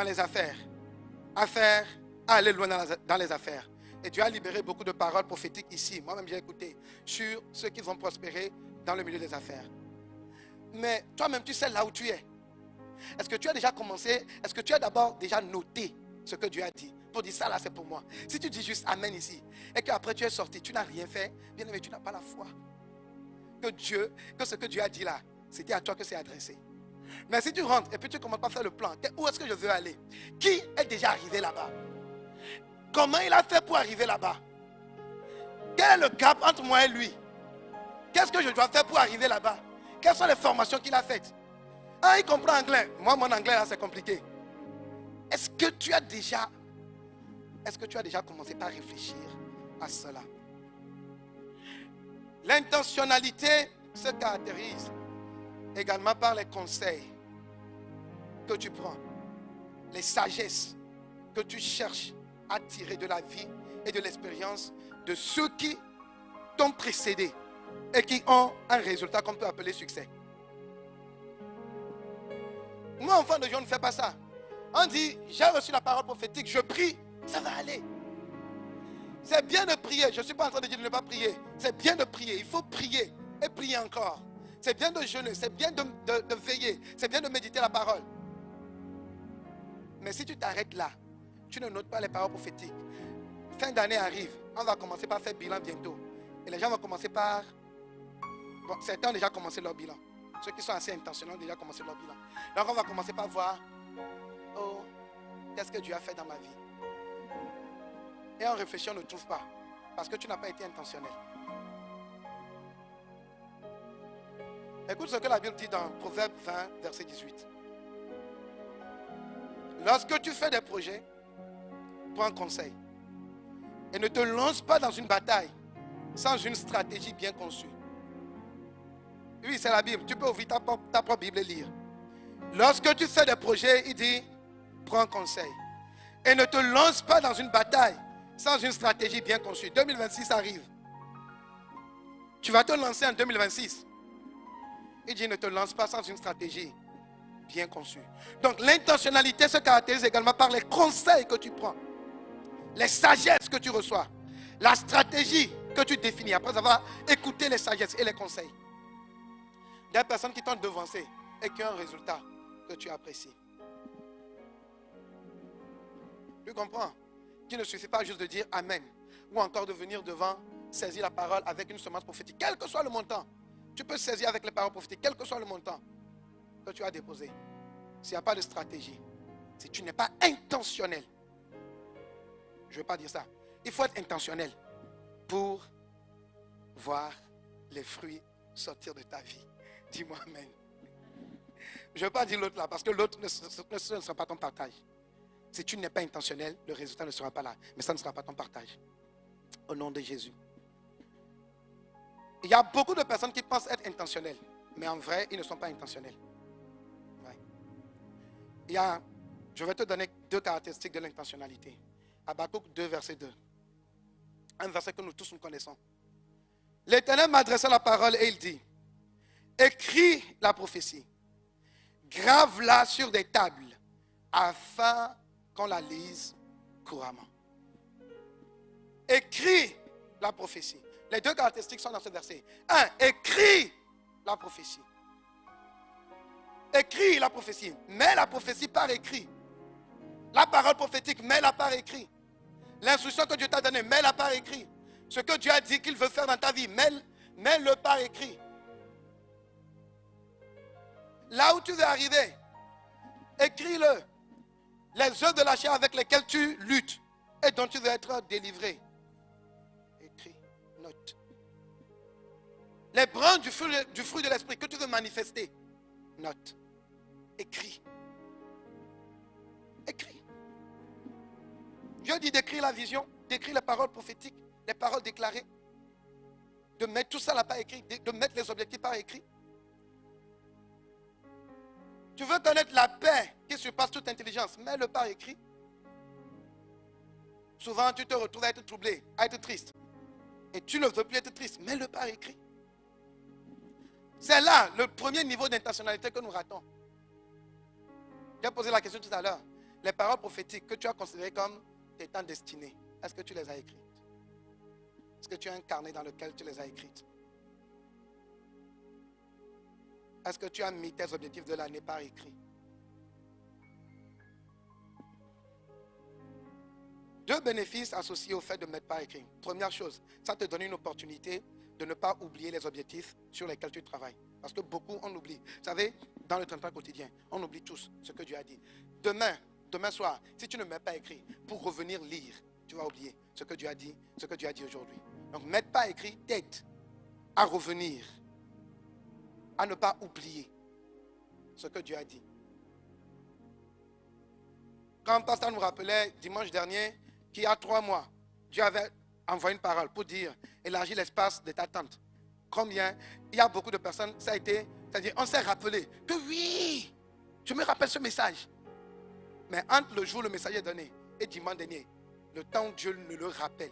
les affaires. À aller loin dans les affaires. Et Dieu a libéré beaucoup de paroles prophétiques ici. Moi-même, j'ai écouté sur ceux qui vont prospérer dans le milieu des affaires. Mais toi-même, tu sais là où tu es. Est-ce que tu as déjà commencé? Est-ce que tu as d'abord déjà noté ce que Dieu a dit? Pour dire ça là, c'est pour moi. Si tu dis juste Amen ici, et qu'après tu es sorti, tu n'as rien fait, bien aimé, tu n'as pas la foi. Que ce que Dieu a dit là, c'était à toi que c'est adressé. Mais si tu rentres et puis tu commences pas à faire le plan, où est-ce que je veux aller? Qui est déjà arrivé là-bas? Comment il a fait pour arriver là-bas? Quel est le gap entre moi et lui? Qu'est-ce que je dois faire pour arriver là-bas? Quelles sont les formations qu'il a faites? Ah, il comprend anglais. Moi, mon anglais là, c'est compliqué. Est-ce que tu as déjà commencé par réfléchir à cela? L'intentionnalité se caractérise également par les conseils que tu prends, les sagesses que tu cherches à tirer de la vie et de l'expérience de ceux qui t'ont précédé et qui ont un résultat qu'on peut appeler succès. Moi, enfant de Dieu, on ne fait pas ça. On dit, j'ai reçu la parole prophétique, je prie, ça va aller. C'est bien de prier, je ne suis pas en train de dire de ne pas prier. C'est bien de prier, il faut prier et prier encore. C'est bien de jeûner, c'est bien de veiller, c'est bien de méditer la parole. Mais si tu t'arrêtes là, tu ne notes pas les paroles prophétiques. Fin d'année arrive, on va commencer par faire bilan bientôt. Et les gens vont commencer par... Bon, certains ont déjà commencé leur bilan. Ceux qui sont assez intentionnels ont déjà commencé leur bilan. Donc on va commencer par voir, oh, qu'est-ce que Dieu a fait dans ma vie? Et en réfléchissant, on ne trouve pas. Parce que tu n'as pas été intentionnel. Écoute ce que la Bible dit dans Proverbe 20, verset 18. Lorsque tu fais des projets, prends conseil. Et ne te lance pas dans une bataille sans une stratégie bien conçue. Oui, c'est la Bible. Tu peux ouvrir ta propre Bible et lire. Lorsque tu fais des projets, il dit, prends conseil. Et ne te lance pas dans une bataille sans une stratégie bien conçue. 2026 arrive. Tu vas te lancer en 2026. Il dit, ne te lance pas sans une stratégie bien conçue. Donc l'intentionnalité se caractérise également par les conseils que tu prends, les sagesses que tu reçois, la stratégie que tu définis après avoir écouté les sagesses et les conseils. Des personnes qui t'ont devancé et qui ont un résultat que tu apprécies. Tu comprends? Qu'il ne suffit pas juste de dire Amen ou encore de venir devant saisir la parole avec une semence prophétique, quel que soit le montant. Tu peux saisir avec les paroles prophétiques, quel que soit le montant que tu as déposé. S'il n'y a pas de stratégie, si tu n'es pas intentionnel, je ne veux pas dire ça, il faut être intentionnel pour voir les fruits sortir de ta vie. Dis-moi amen. Je ne veux pas dire l'autre là, parce que l'autre ne sera pas ton partage. Si tu n'es pas intentionnel, le résultat ne sera pas là. Mais ça ne sera pas ton partage. Au nom de Jésus. Il y a beaucoup de personnes qui pensent être intentionnelles. Mais en vrai, ils ne sont pas intentionnels. Ouais. Je vais te donner 2 caractéristiques de l'intentionnalité. Habakkuk 2, verset 2. Un verset que nous tous nous connaissons. L'Éternel m'a adressé la parole et il dit, écris la prophétie, grave-la sur des tables, afin qu'on la lise couramment. Écris la prophétie. Les 2 caractéristiques sont dans ce verset. 1. Écris la prophétie. Écris la prophétie. Mets la prophétie par écrit. La parole prophétique, mets-la par écrit. L'instruction que Dieu t'a donnée, mets-la par écrit. Ce que Dieu a dit qu'il veut faire dans ta vie, mets-le par écrit. Là où tu veux arriver, écris-le. Les œuvres de la chair avec lesquelles tu luttes et dont tu veux être délivré. Écris, note. Les brins du fruit de l'esprit que tu veux manifester, note. Écris. Écris. Dieu dit d'écrire la vision, d'écrire les paroles prophétiques, les paroles déclarées, de mettre tout ça là par écrit, de mettre les objectifs par écrit. Tu veux connaître la paix qui surpasse toute intelligence, mets-le par écrit. Souvent, tu te retrouves à être troublé, à être triste. Et tu ne veux plus être triste, mets-le par écrit. C'est là le premier niveau d'intentionnalité que nous ratons. J'ai posé la question tout à l'heure. Les paroles prophétiques que tu as considérées comme tes temps destinés, est-ce que tu les as écrites? Est-ce que tu as un carnet dans lequel tu les as écrites? Est-ce que tu as mis tes objectifs de l'année par écrit? 2 bénéfices associés au fait de mettre par écrit. Première chose, ça te donne une opportunité de ne pas oublier les objectifs sur lesquels tu travailles. Parce que beaucoup, on oublie. Vous savez, dans le train-train quotidien, on oublie tous ce que Dieu a dit. Demain soir, si tu ne mets pas écrit, pour revenir lire, tu vas oublier ce que Dieu a dit aujourd'hui. Donc, mettre pas écrit t'aide à revenir, à ne pas oublier ce que Dieu a dit. Quand le pasteur nous rappelait dimanche dernier qu'il y a 3 mois, Dieu avait envoyé une parole pour dire élargis l'espace de ta tente. Combien? Il y a beaucoup de personnes, ça a été, c'est-à-dire on s'est rappelé que oui, je me rappelle ce message. Mais entre le jour où le message est donné et dimanche dernier, le temps où Dieu ne le rappelle,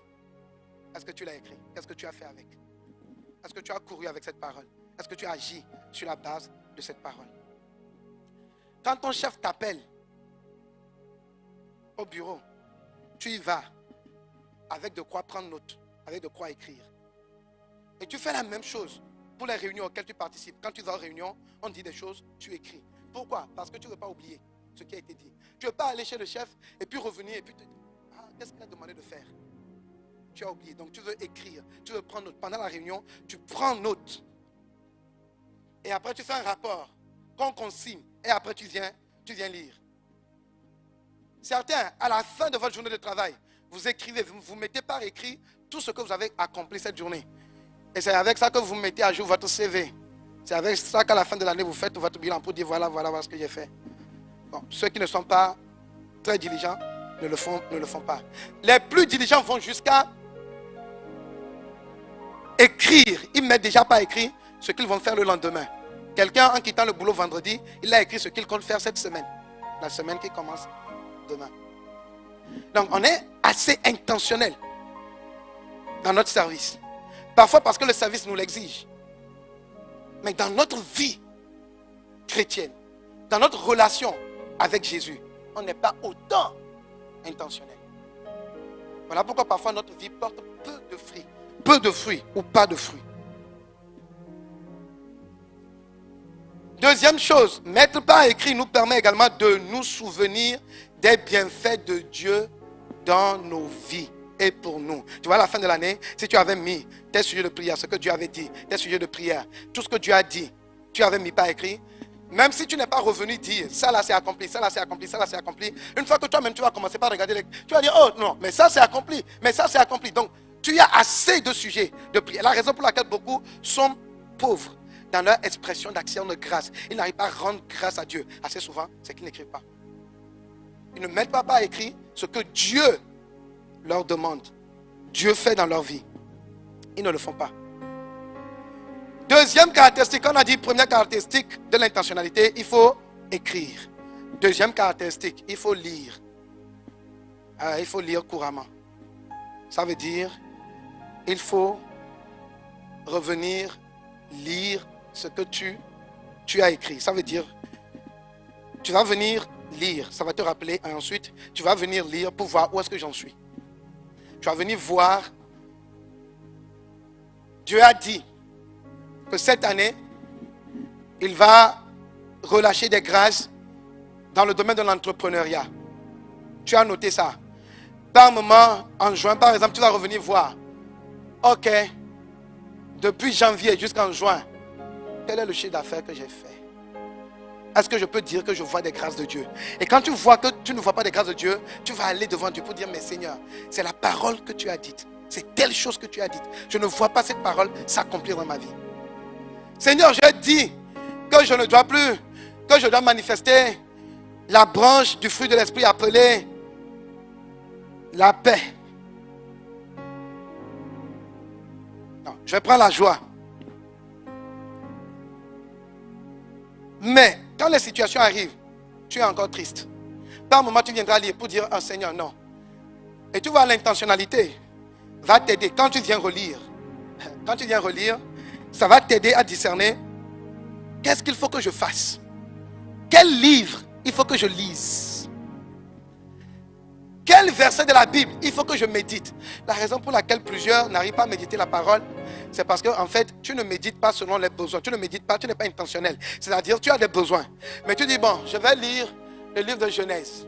est-ce que tu l'as écrit? Qu'est-ce que tu as fait avec? Est-ce que tu as couru avec cette parole? Est-ce que tu as agi sur la base de cette parole? Quand ton chef t'appelle au bureau, tu y vas avec de quoi prendre note, avec de quoi écrire. Et tu fais la même chose pour les réunions auxquelles tu participes. Quand tu vas aux réunions, on dit des choses, tu écris. Pourquoi? Parce que tu ne veux pas oublier ce qui a été dit. Tu ne veux pas aller chez le chef et puis revenir et puis te dire, qu'est-ce qu'il a demandé de faire? Tu as oublié. Donc tu veux écrire, tu veux prendre note. Pendant la réunion, tu prends note. Et après tu fais un rapport qu'on consigne. Et après tu viens lire. Certains, à la fin de votre journée de travail, vous écrivez, vous mettez par écrit tout ce que vous avez accompli cette journée. Et c'est avec ça que vous mettez à jour votre CV. C'est avec ça qu'à la fin de l'année, vous faites votre bilan pour dire voilà ce que j'ai fait. Bon, ceux qui ne sont pas très diligents ne le font pas. Les plus diligents vont jusqu'à écrire. Ils mettent déjà pas écrit ce qu'ils vont faire le lendemain. Quelqu'un, en quittant le boulot vendredi, il a écrit ce qu'il compte faire cette semaine. La semaine qui commence demain. Donc, on est assez intentionnel dans notre service. Parfois parce que le service nous l'exige. Mais dans notre vie chrétienne, dans notre relation avec Jésus, on n'est pas autant intentionnel. Voilà pourquoi parfois notre vie porte peu de fruits ou pas de fruits. Deuxième chose, mettre par écrit nous permet également de nous souvenir des bienfaits de Dieu dans nos vies et pour nous. Tu vois, à la fin de l'année, si tu avais mis tes sujets de prière, ce que Dieu avait dit, tes sujets de prière, tout ce que Dieu a dit, tu avais mis par écrit, même si tu n'es pas revenu dire, ça là c'est accompli, ça là c'est accompli, ça là c'est accompli, une fois que toi-même tu vas commencer par regarder, tu vas dire, oh non, mais ça c'est accompli, mais ça c'est accompli. Donc, tu as assez de sujets de prière. La raison pour laquelle beaucoup sont pauvres dans leur expression d'action de grâce, ils n'arrivent pas à rendre grâce à Dieu assez souvent, c'est qu'ils n'écrivent pas. Ils ne mettent pas à écrire ce que Dieu leur demande. Dieu fait dans leur vie. Ils ne le font pas. Deuxième caractéristique, on a dit première caractéristique de l'intentionnalité, il faut écrire. Deuxième caractéristique, il faut lire. Il faut lire couramment. Ça veut dire, il faut revenir lire ce que tu as écrit. Ça veut dire, tu vas venir lire, ça va te rappeler, et ensuite, tu vas venir lire pour voir où est-ce que j'en suis. Tu vas venir voir, Dieu a dit que cette année, il va relâcher des grâces dans le domaine de l'entrepreneuriat. Tu as noté ça. Par moment, en juin, par exemple, tu vas revenir voir. Ok, depuis janvier jusqu'en juin, quel est le chiffre d'affaires que j'ai fait? Est-ce que je peux dire que je vois des grâces de Dieu? Et quand tu vois que tu ne vois pas des grâces de Dieu, tu vas aller devant Dieu pour dire, mais Seigneur, c'est la parole que tu as dite. C'est telle chose que tu as dite. Je ne vois pas cette parole s'accomplir dans ma vie. Seigneur, j'ai dit que je ne dois plus, que je dois manifester la branche du fruit de l'esprit appelée la paix. Non, je vais prendre la joie. Mais quand les situations arrivent, tu es encore triste. Par un moment, tu viendras lire pour dire, oh Seigneur, non. Et tu vois, l'intentionnalité va t'aider quand tu viens relire. Quand tu viens relire, ça va t'aider à discerner qu'est-ce qu'il faut que je fasse. Quel livre il faut que je lise. Quel verset de la Bible il faut que je médite. La raison pour laquelle plusieurs n'arrivent pas à méditer la parole, c'est parce que en fait, tu ne médites pas selon les besoins. Tu ne médites pas, tu n'es pas intentionnel. C'est-à-dire, tu as des besoins. Mais tu dis, bon, je vais lire le livre de Genèse.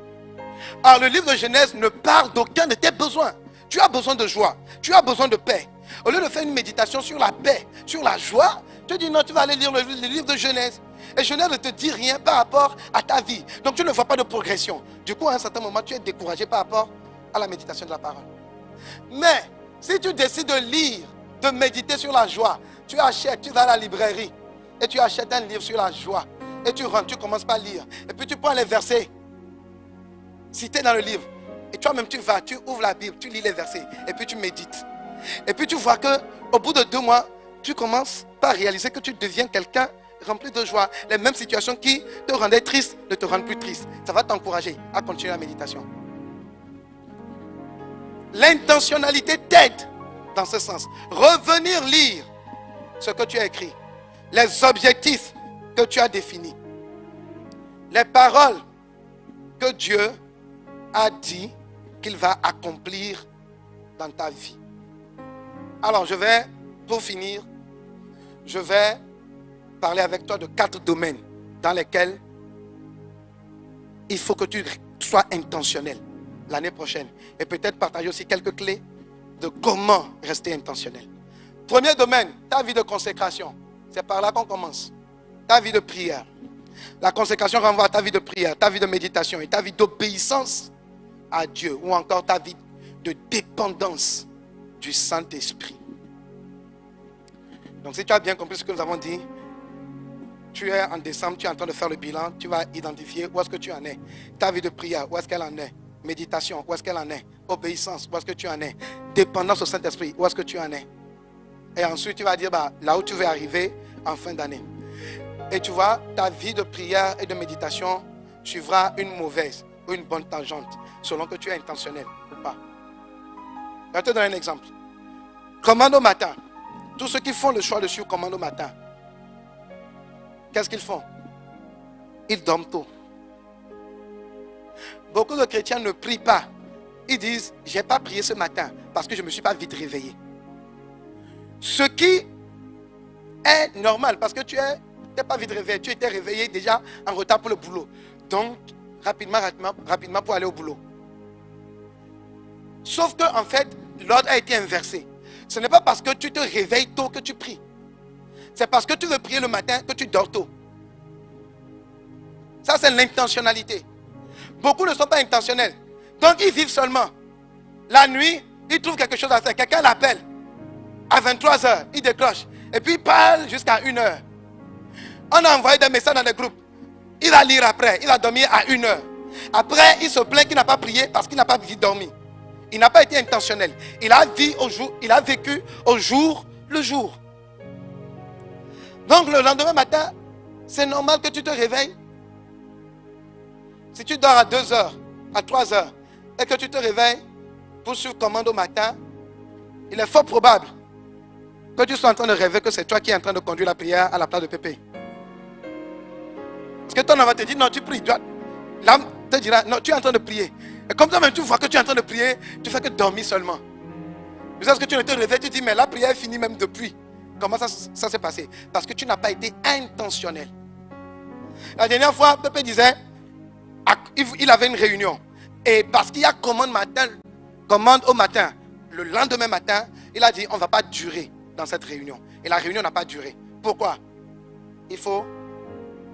Alors, le livre de Genèse ne parle d'aucun de tes besoins. Tu as besoin de joie. Tu as besoin de paix. Au lieu de faire une méditation sur la paix, sur la joie, tu dis non, tu vas aller lire le livre de Genèse. Et Genèse ne te dit rien par rapport à ta vie. Donc tu ne vois pas de progression. Du coup, à un certain moment, tu es découragé par rapport à la méditation de la parole. Mais si tu décides de lire, de méditer sur la joie, tu achètes, tu vas à la librairie et tu achètes un livre sur la joie. Et tu rentres, tu commences par lire. Et puis tu prends les versets cités dans le livre. Et toi-même, tu vas, tu ouvres la Bible, tu lis les versets. Et puis tu médites. Et puis tu vois qu'au bout de 2 mois, tu commences par réaliser que tu deviens quelqu'un rempli de joie. Les mêmes situations qui te rendaient triste ne te rendent plus triste. Ça va t'encourager à continuer la méditation. L'intentionnalité t'aide dans ce sens. Revenir lire ce que tu as écrit. Les objectifs que tu as définis. Les paroles que Dieu a dit qu'il va accomplir dans ta vie. Alors pour finir, je vais parler avec toi de 4 domaines dans lesquels il faut que tu sois intentionnel l'année prochaine. Et peut-être partager aussi quelques clés de comment rester intentionnel. Premier domaine, ta vie de consécration. C'est par là qu'on commence. Ta vie de prière. La consécration renvoie à ta vie de prière, ta vie de méditation et ta vie d'obéissance à Dieu. Ou encore ta vie de dépendance du Saint-Esprit. Donc si tu as bien compris ce que nous avons dit, tu es en décembre, tu es en train de faire le bilan, tu vas identifier où est-ce que tu en es. Ta vie de prière, où est-ce qu'elle en est. Méditation, où est-ce qu'elle en est. Obéissance, où est-ce que tu en es. Dépendance au Saint-Esprit, où est-ce que tu en es. Et ensuite, tu vas dire là où tu veux arriver en fin d'année. Et tu vois, ta vie de prière et de méditation suivra une mauvaise ou une bonne tangente, selon que tu es intentionnel ou pas. Je vais te donner un exemple. Commando matin. Tous ceux qui font le choix de suivre commando matin, qu'est-ce qu'ils font? Ils dorment tôt. Beaucoup de chrétiens ne prient pas. Ils disent, je n'ai pas prié ce matin parce que je ne me suis pas vite réveillé. Ce qui est normal parce que tu n'es pas vite réveillé. Tu étais réveillé déjà en retard pour le boulot. Donc, rapidement pour aller au boulot. Sauf que en fait, l'ordre a été inversé. Ce n'est pas parce que tu te réveilles tôt que tu pries. C'est parce que tu veux prier le matin que tu dors tôt. Ça, c'est l'intentionnalité. Beaucoup ne sont pas intentionnels. Donc, ils vivent seulement. La nuit, ils trouvent quelque chose à faire. Quelqu'un l'appelle. À 23h, il décroche. Et puis, il parle jusqu'à 1h. On a envoyé des messages dans les groupes. Il va lire après. Il va dormir à 1h. Après, il se plaint qu'il n'a pas prié parce qu'il n'a pas dormi. Il n'a pas été intentionnel. Il a vécu au jour le jour. Donc le lendemain matin, c'est normal que tu te réveilles. Si tu dors à 2h, à 3h, et que tu te réveilles pour suivre commande au matin, il est fort probable que tu sois en train de rêver que c'est toi qui es en train de conduire la prière à la place de Pépé. Parce que ton enfant te dit, non, tu pries. L'âme te dira, non, tu es en train de prier. Et comme ça, même tu vois que tu es en train de prier, tu fais que dormir seulement. Parce que tu ne te réveilles, tu dis, mais la prière est finie même depuis. Comment ça s'est passé? Parce que tu n'as pas été intentionnel. La dernière fois, Pépé disait, il avait une réunion. Et parce qu'il y a commande au matin, le lendemain matin, il a dit, on ne va pas durer dans cette réunion. Et la réunion n'a pas duré. Pourquoi? Il faut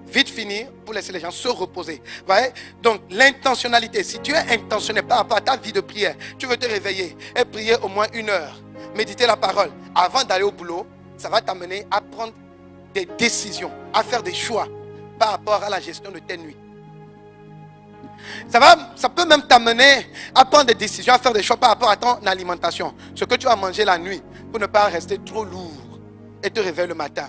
vite finir pour laisser les gens se reposer. Vous voyez? Donc l'intentionnalité, si tu es intentionnel par rapport à ta vie de prière, tu veux te réveiller et prier au moins 1 heure, méditer la parole avant d'aller au boulot, ça va t'amener à prendre des décisions, à faire des choix par rapport à la gestion de tes nuits. Ça peut même t'amener à prendre des décisions, à faire des choix par rapport à ton alimentation. Ce que tu vas manger la nuit pour ne pas rester trop lourd et te réveiller le matin.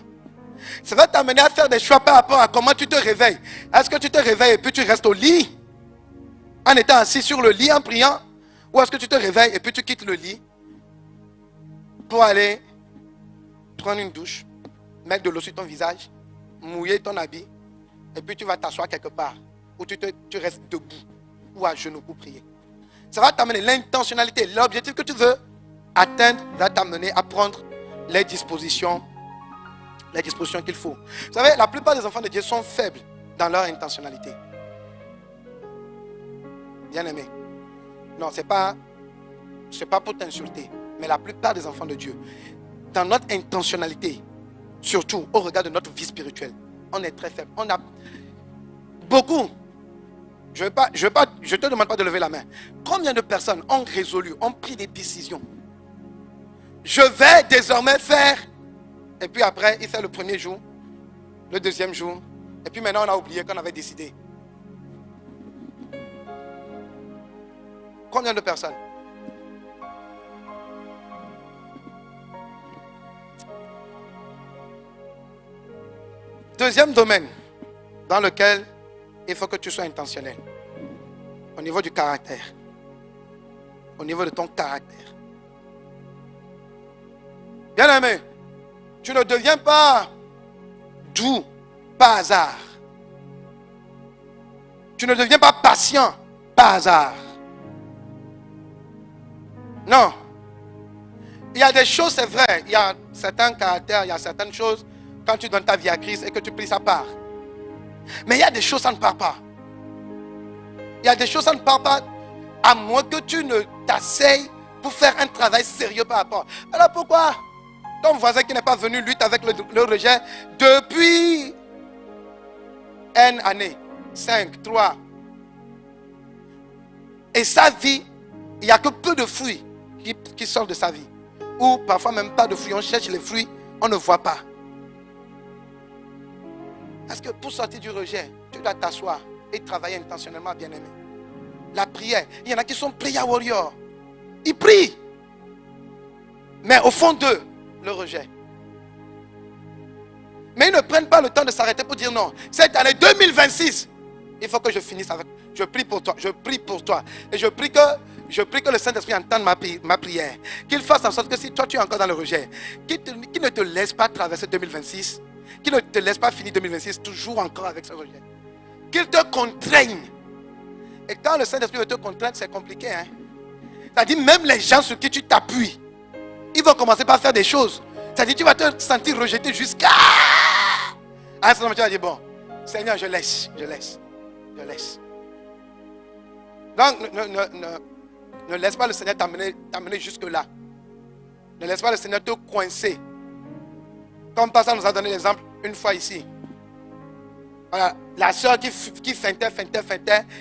Ça va t'amener à faire des choix par rapport à comment tu te réveilles. Est-ce que tu te réveilles et puis tu restes au lit en étant assis sur le lit en priant? Ou est-ce que tu te réveilles et puis tu quittes le lit pour aller prendre une douche, mettre de l'eau sur ton visage, mouiller ton habit et puis tu vas t'asseoir quelque part où tu restes debout ou à genoux pour prier? Ça va t'amener l'intentionnalité. L'objectif que tu veux atteindre va t'amener à prendre les dispositions qu'il faut. Vous savez, la plupart des enfants de Dieu sont faibles dans leur intentionnalité. Bien aimé. Non, c'est pas pour t'insulter. Mais la plupart des enfants de Dieu, dans notre intentionnalité, surtout au regard de notre vie spirituelle, on est très faible. On a beaucoup. Je te demande pas de lever la main. Combien de personnes ont résolu, ont pris des décisions? Je vais désormais faire. Et puis après, il fait le premier jour, le deuxième jour. Et puis maintenant, on a oublié qu'on avait décidé. Combien de personnes? Deuxième domaine dans lequel il faut que tu sois intentionnel. Au niveau du caractère. Au niveau de ton caractère. Bien aimé. Tu ne deviens pas doux par hasard. Tu ne deviens pas patient par hasard. Non. Il y a des choses, c'est vrai. Il y a certains caractères, il y a certaines choses, quand tu donnes ta vie à Christ et que tu pries, ça part. Mais il y a des choses, ça ne part pas. Il y a des choses, ça ne part pas, à moins que tu ne t'asseyes pour faire un travail sérieux par rapport. Alors pourquoi? Ton voisin qui n'est pas venu lutte avec le rejet depuis N années, 5, 3. Et sa vie, il n'y a que peu de fruits qui sortent de sa vie. Ou parfois même pas de fruits. On cherche les fruits, on ne voit pas. Parce que pour sortir du rejet, tu dois t'asseoir et travailler intentionnellement, bien aimé. La prière, il y en a qui sont prayer warriors. Ils prient. Mais au fond d'eux, le rejet. Mais ils ne prennent pas le temps de s'arrêter pour dire non. Cette année 2026, il faut que je finisse avec. Je prie pour toi. Je prie pour toi. Et je prie que le Saint-Esprit entende ma prière. Qu'il fasse en sorte que si toi tu es encore dans le rejet, qu'il ne te laisse pas traverser 2026. Qu'il ne te laisse pas finir 2026 toujours encore avec ce rejet. Qu'il te contraigne. Et quand le Saint-Esprit veut te contraindre, c'est compliqué. Hein? C'est-à-dire même les gens sur qui tu t'appuies, ils vont commencer par faire des choses. C'est-à-dire tu vas te sentir rejeté jusqu'à... À un certain moment, tu vas dire, bon, Seigneur, je laisse. Donc, ne laisse pas le Seigneur t'amener jusque-là. Ne laisse pas le Seigneur te coincer. Comme Pasteur nous a donné l'exemple une fois ici. Voilà, la soeur qui feintait.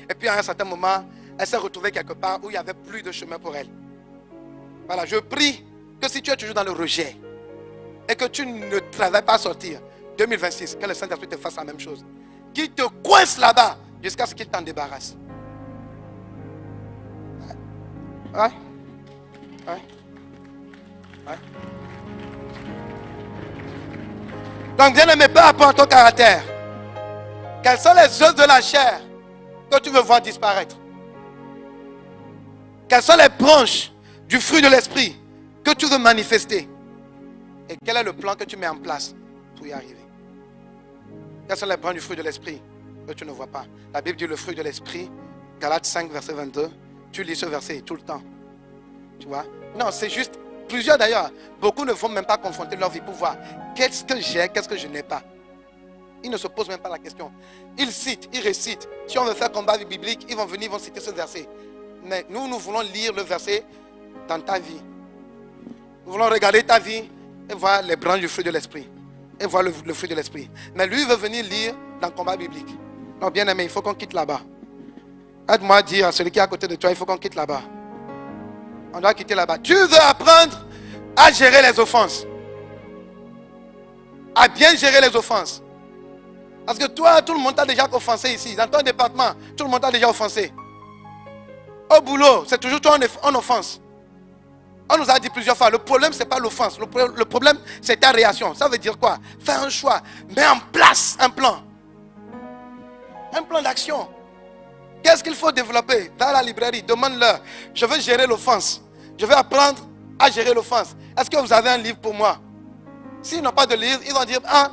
Et puis à un certain moment, elle s'est retrouvée quelque part où il n'y avait plus de chemin pour elle. Voilà, je prie que si tu es toujours dans le rejet et que tu ne travailles pas à sortir, 2026, que le Saint-Esprit te fasse la même chose. Qu'il te coince là-bas jusqu'à ce qu'il t'en débarrasse. Ouais. Donc, bien-aimé, peu importe ton caractère, quelles sont les œuvres de la chair que tu veux voir disparaître? Quelles sont les branches du fruit de l'esprit que tu veux manifester? Et quel est le plan que tu mets en place pour y arriver? Quelles sont les branches du fruit de l'esprit que tu ne vois pas? La Bible dit le fruit de l'esprit, Galates 5, verset 22. Tu lis ce verset tout le temps. Tu vois? Non, c'est juste, plusieurs d'ailleurs, beaucoup ne vont même pas confronter leur vie pour voir qu'est-ce que j'ai, qu'est-ce que je n'ai pas. Ils ne se posent même pas la question. Ils citent, ils récitent. Si on veut faire combat biblique, ils vont venir, ils vont citer ce verset. Mais nous voulons lire le verset dans ta vie. Nous voulons regarder ta vie et voir les branches du fruit de l'esprit. Et voir le fruit de l'esprit. Mais lui, il veut venir lire dans le combat biblique. Non, bien aimé, il faut qu'on quitte là-bas. Aide-moi à dire à celui qui est à côté de toi, il faut qu'on quitte là-bas. On doit quitter là-bas. Tu veux apprendre à gérer les offenses. À bien gérer les offenses. Parce que toi, tout le monde t'a déjà offensé ici. Dans ton département, tout le monde t'a déjà offensé. Au boulot, c'est toujours toi en offense. On nous a dit plusieurs fois, le problème, ce n'est pas l'offense. Le problème, c'est ta réaction. Ça veut dire quoi? Fais un choix. Mets en place un plan. Un plan d'action. Qu'est-ce qu'il faut développer? Va à la librairie, demande-leur. Je veux gérer l'offense. Je veux apprendre à gérer l'offense. Est-ce que vous avez un livre pour moi? S'ils n'ont pas de livre, ils vont dire, ah,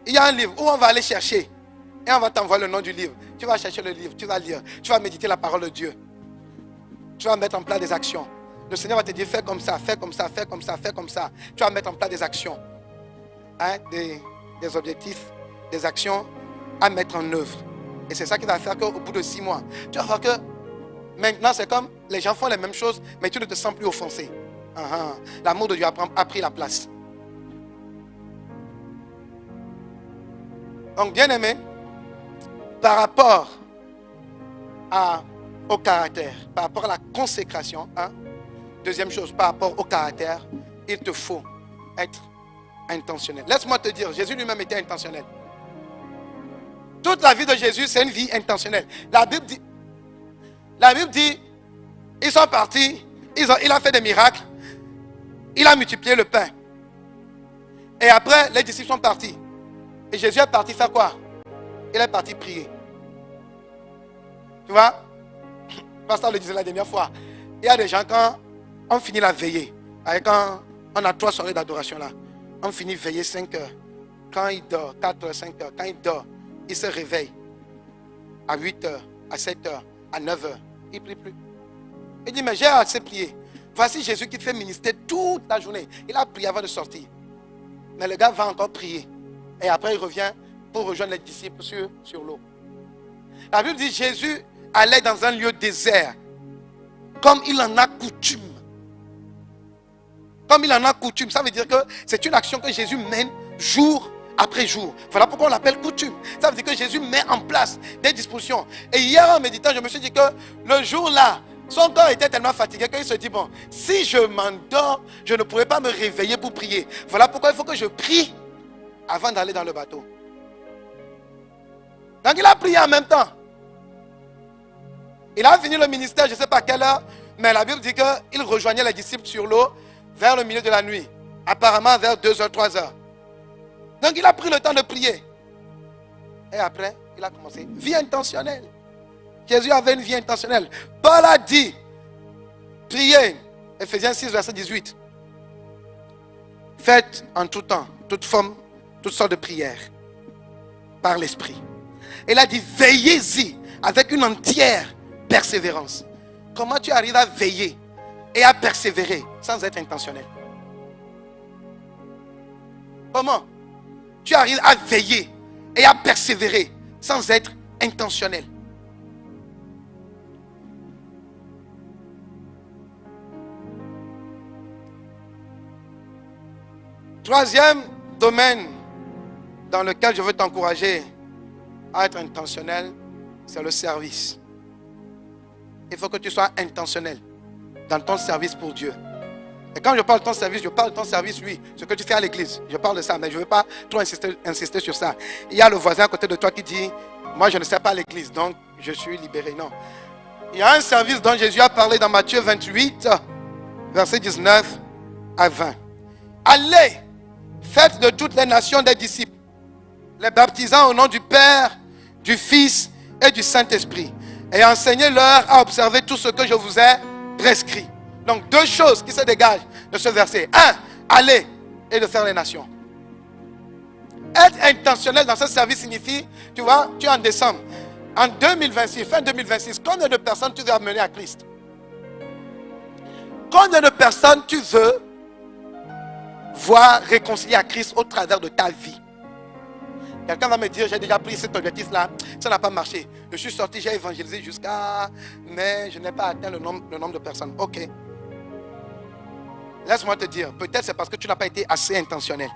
il y a un livre. Où on va aller chercher? Et on va t'envoyer le nom du livre. Tu vas chercher le livre, tu vas lire. Tu vas méditer la parole de Dieu. Tu vas mettre en place des actions. Le Seigneur va te dire, fais comme ça, fais comme ça, fais comme ça, fais comme ça. Tu vas mettre en place des actions. Hein? Des objectifs, des actions à mettre en œuvre. Et c'est ça qui va faire qu'au bout de 6 mois, tu vas voir que maintenant c'est comme les gens font les mêmes choses, mais tu ne te sens plus offensé. L'amour de Dieu a pris la place. Donc, bien aimé, par rapport au caractère, par rapport à la consécration, deuxième chose, par rapport au caractère, il te faut être intentionnel. Laisse-moi te dire, Jésus lui-même était intentionnel. Toute la vie de Jésus, c'est une vie intentionnelle. La Bible dit, ils sont partis, il a fait des miracles, il a multiplié le pain. Et après, les disciples sont partis. Et Jésus est parti faire quoi? Il est parti prier. Tu vois? Le pasteur le disait la dernière fois. Il y a des gens, quand on finit la veillée, quand on a 3 soirées d'adoration là, on finit veiller 5 heures. Quand il dort, 4 heures, 5 heures, quand il dort, il se réveille à 8 heures, à 7 heures, à 9 heures. Il ne prie plus. Il dit, mais j'ai assez prié. Voici Jésus qui te fait ministrer toute la journée. Il a prié avant de sortir. Mais le gars va encore prier. Et après, il revient pour rejoindre les disciples sur l'eau. La Bible dit, Jésus allait dans un lieu désert, comme il en a coutume. Comme il en a coutume. Ça veut dire que c'est une action que Jésus mène jour après jour. Voilà pourquoi on l'appelle coutume. Ça veut dire que Jésus met en place des dispositions. Et hier, en méditant, je me suis dit que le jour-là, son corps était tellement fatigué qu'il se dit, bon, si je m'endors, je ne pourrai pas me réveiller pour prier. Voilà pourquoi il faut que je prie avant d'aller dans le bateau. Donc il a prié en même temps. Il a fini le ministère, je ne sais pas à quelle heure, mais la Bible dit qu'il rejoignait les disciples sur l'eau vers le milieu de la nuit. Apparemment vers 2h, 3h. Donc il a pris le temps de prier. Et après, il a commencé. Vie intentionnelle. Jésus avait une vie intentionnelle. Paul a dit, priez, Ephésiens 6, verset 18. Faites en tout temps, toute forme, toutes sortes de prières, par l'esprit. Il a dit, veillez-y avec une entière persévérance. Comment tu arrives à veiller et à persévérer sans être intentionnel? Comment tu arrives à veiller et à persévérer sans être intentionnel? Troisième domaine dans lequel je veux t'encourager à être intentionnel, c'est le service. Il faut que tu sois intentionnel dans ton service pour Dieu. Et quand je parle de ton service, je parle de ton service, oui, ce que tu fais à l'église. Je parle de ça, mais je ne veux pas trop insister sur ça. Il y a le voisin à côté de toi qui dit, moi je ne sais pas à l'église, donc je suis libéré. Non. Il y a un service dont Jésus a parlé dans Matthieu 28, verset 19 à 20. Allez, faites de toutes les nations des disciples, les baptisant au nom du Père, du Fils et du Saint-Esprit, et enseignez-leur à observer tout ce que je vous ai prescrit. Donc, deux choses qui se dégagent de ce verset. Un, aller et de faire les nations. Être intentionnel dans ce service signifie, tu vois, tu es en décembre. En 2026, fin 2026, combien de personnes tu veux amener à Christ? Combien de personnes tu veux voir réconcilier à Christ au travers de ta vie? Quelqu'un va me dire, j'ai déjà pris cet objectif-là, ça n'a pas marché. Je suis sorti, j'ai évangélisé jusqu'à... Mais je n'ai pas atteint le nombre de personnes. Ok. Laisse-moi te dire, peut-être c'est parce que tu n'as pas été assez intentionnel.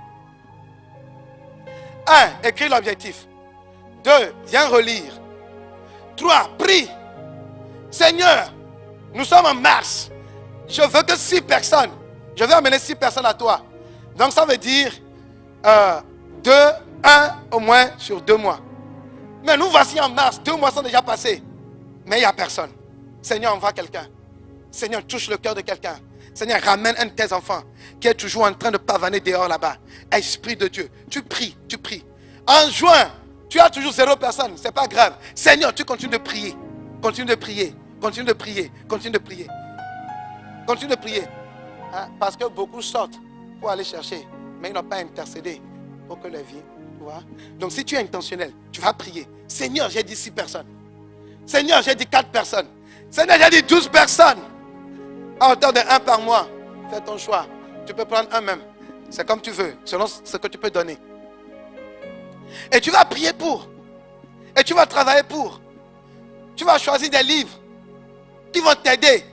1. Écris l'objectif. 2. Viens relire. 3. Prie. Seigneur, nous sommes en mars. Je veux que 6 personnes. Je vais amener 6 personnes à toi. Donc ça veut dire 2, 1 au moins sur 2 mois. Mais nous voici en mars. 2 mois sont déjà passés. Mais il n'y a personne. Seigneur, envoie quelqu'un. Seigneur, touche le cœur de quelqu'un. Seigneur, ramène un de tes enfants qui est toujours en train de pavaner dehors là-bas. Esprit de Dieu, tu pries, tu pries. En juin, tu as toujours 0 personne, c'est pas grave. Seigneur, tu continues de prier. Continue de prier, continue de prier, continue de prier. Continue de prier. Hein? Parce que beaucoup sortent pour aller chercher, mais ils n'ont pas intercédé pour que la vie, tu vois. Donc si tu es intentionnel, tu vas prier. Seigneur, j'ai dit 6 personnes. Seigneur, j'ai dit 4 personnes. Seigneur, j'ai dit 12 personnes. À hauteur de 1 par mois, fais ton choix. Tu peux prendre un même. C'est comme tu veux, selon ce que tu peux donner. Et tu vas prier pour. Et tu vas travailler pour. Tu vas choisir des livres qui vont t'aider.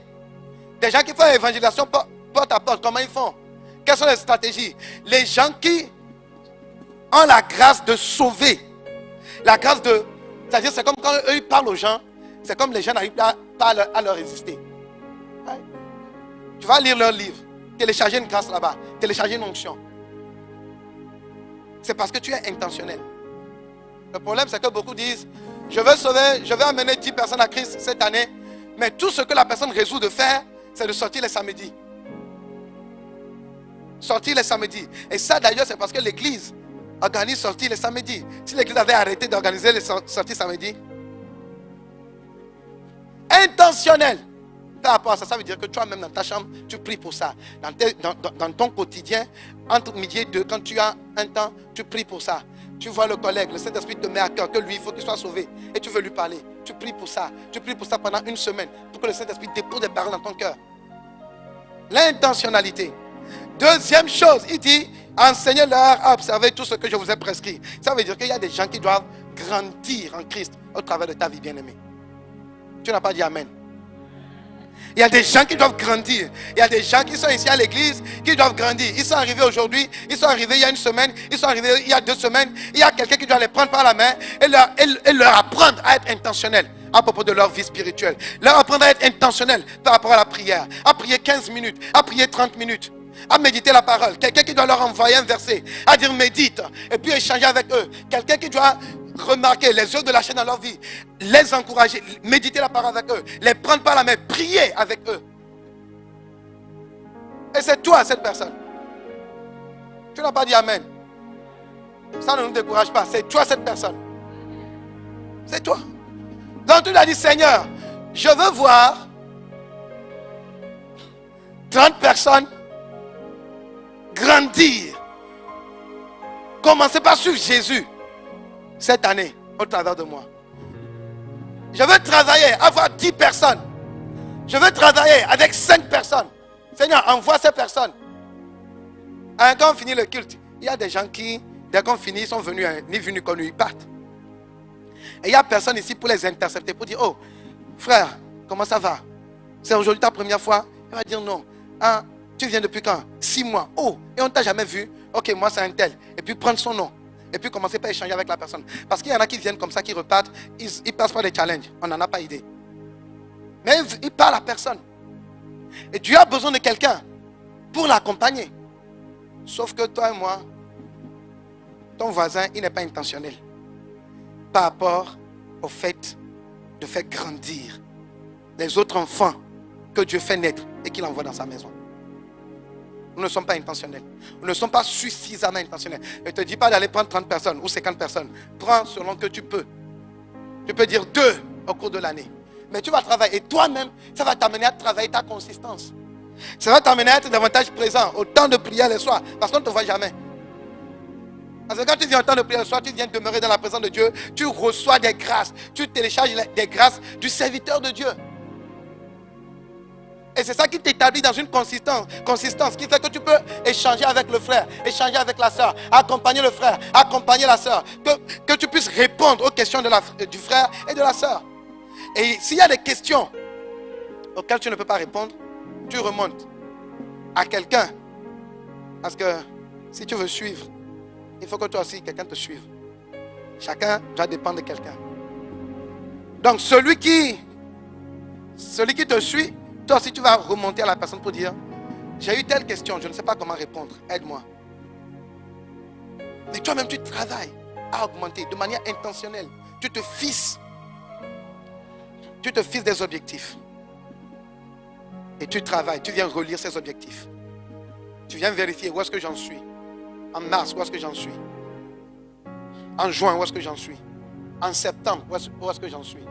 Des gens qui font l'évangélisation porte à porte. Comment ils font? Quelles sont les stratégies? Les gens qui ont la grâce de sauver. La grâce de... C'est-à-dire, c'est comme quand eux ils parlent aux gens. C'est comme les gens n'arrivent pas à leur résister. Ouais. Tu vas lire leur livre, télécharger une grâce là-bas, télécharger une onction. C'est parce que tu es intentionnel. Le problème, c'est que beaucoup disent, je veux sauver, je vais amener 10 personnes à Christ cette année, mais tout ce que la personne résout de faire, c'est de sortir les samedis. Sortir les samedis. Et ça, d'ailleurs, c'est parce que l'église organise sortir les samedis. Si l'église avait arrêté d'organiser les sorties samedis, intentionnel. Par rapport à ça, ça veut dire que toi-même dans ta chambre, tu pries pour ça. Dans ton quotidien, entre midi et 2, quand tu as un temps, tu pries pour ça. Tu vois le collègue, le Saint-Esprit te met à cœur que lui, il faut qu'il soit sauvé. Et tu veux lui parler. Tu pries pour ça. Tu pries pour ça pendant une semaine. Pour que le Saint-Esprit dépose des paroles dans ton cœur. L'intentionnalité. Deuxième chose, il dit, enseignez-leur à observer tout ce que je vous ai prescrit. Ça veut dire qu'il y a des gens qui doivent grandir en Christ au travers de ta vie bien-aimée. Tu n'as pas dit Amen. Il y a des gens qui doivent grandir. Il y a des gens qui sont ici à l'église qui doivent grandir. Ils sont arrivés aujourd'hui, ils sont arrivés il y a une semaine, ils sont arrivés il y a 2 semaines. Il y a quelqu'un qui doit les prendre par la main et leur apprendre à être intentionnel à propos de leur vie spirituelle. Leur apprendre à être intentionnel par rapport à la prière. À prier 15 minutes, à prier 30 minutes. À méditer la parole. Quelqu'un qui doit leur envoyer un verset. À dire médite. Et puis échanger avec eux. Quelqu'un qui doit remarquer les œuvres de la chaîne dans leur vie, les encourager, méditer la parole avec eux, les prendre par la main, prier avec eux. Et c'est toi cette personne. Tu n'as pas dit Amen. Ça ne nous décourage pas. C'est toi cette personne. C'est toi. Donc tu as dit Seigneur, je veux voir 30 personnes grandir. Commencez par suivre Jésus cette année au travers de moi. Je veux travailler, avoir 10 personnes. Je veux travailler avec 5 personnes. Seigneur, envoie ces personnes. Quand on finit le culte, il y a des gens qui, dès qu'on finit, ils sont venus, ni venus connus, ils partent. Et il n'y a personne ici pour les intercepter, pour dire, oh, frère, comment ça va? C'est aujourd'hui ta première fois? Il va dire non. Ah, tu viens depuis quand? 6 mois. Oh, et on ne t'a jamais vu? Ok, moi c'est un tel. Et puis prendre son nom. Et puis commencer par échanger avec la personne. Parce qu'il y en a qui viennent comme ça, qui repartent, ils passent par des challenges. On n'en a pas idée. Mais ils parlent à personne. Et Dieu a besoin de quelqu'un pour l'accompagner. Sauf que toi et moi, ton voisin, il n'est pas intentionnel par rapport au fait de faire grandir les autres enfants que Dieu fait naître et qu'il envoie dans sa maison. Nous ne sommes pas intentionnels. Nous ne sommes pas suffisamment intentionnels. Je ne te dis pas d'aller prendre 30 personnes ou 50 personnes. Prends selon que tu peux. Tu peux dire 2 au cours de l'année. Mais tu vas travailler. Et toi-même, ça va t'amener à travailler ta consistance. Ça va t'amener à être davantage présent au temps de prière le soir. Parce qu'on ne te voit jamais. Parce que quand tu viens au temps de prière le soir, tu viens demeurer dans la présence de Dieu. Tu reçois des grâces. Tu télécharges des grâces du serviteur de Dieu. Et c'est ça qui t'établit dans une consistance qui fait que tu peux échanger avec le frère, échanger avec la soeur, accompagner le frère, accompagner la soeur, que tu puisses répondre aux questions du frère et de la soeur. Et s'il y a des questions auxquelles tu ne peux pas répondre, tu remontes à quelqu'un. Parce que si tu veux suivre, il faut que toi aussi, quelqu'un te suive. Chacun doit dépendre de quelqu'un. Donc celui qui te suit, toi aussi tu vas remonter à la personne pour dire, j'ai eu telle question, je ne sais pas comment répondre, aide-moi. Mais toi-même tu travailles à augmenter de manière intentionnelle. Tu te fixes des objectifs. Et tu travailles, tu viens relire ces objectifs. Tu viens vérifier où est-ce que j'en suis. En mars, où est-ce que j'en suis. En juin, où est-ce que j'en suis. En septembre, où est-ce que j'en suis.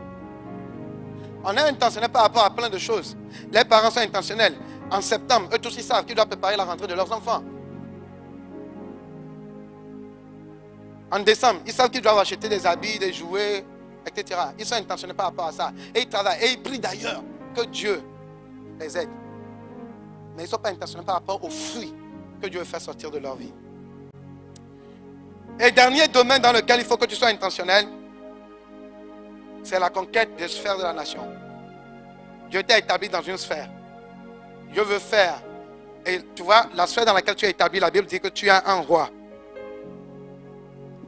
On est intentionnel par rapport à plein de choses. Les parents sont intentionnels. En septembre, eux tous ils savent qu'ils doivent préparer la rentrée de leurs enfants. En décembre, ils savent qu'ils doivent acheter des habits, des jouets, etc. Ils sont intentionnels par rapport à ça. Et ils travaillent. Et ils prient d'ailleurs que Dieu les aide. Mais ils ne sont pas intentionnels par rapport aux fruits que Dieu veut faire sortir de leur vie. Et dernier domaine dans lequel il faut que tu sois intentionnel, c'est la conquête des sphères de la nation. Dieu t'a établi dans une sphère. Dieu veut faire. Et tu vois, la sphère dans laquelle tu es établi, la Bible dit que tu es un roi.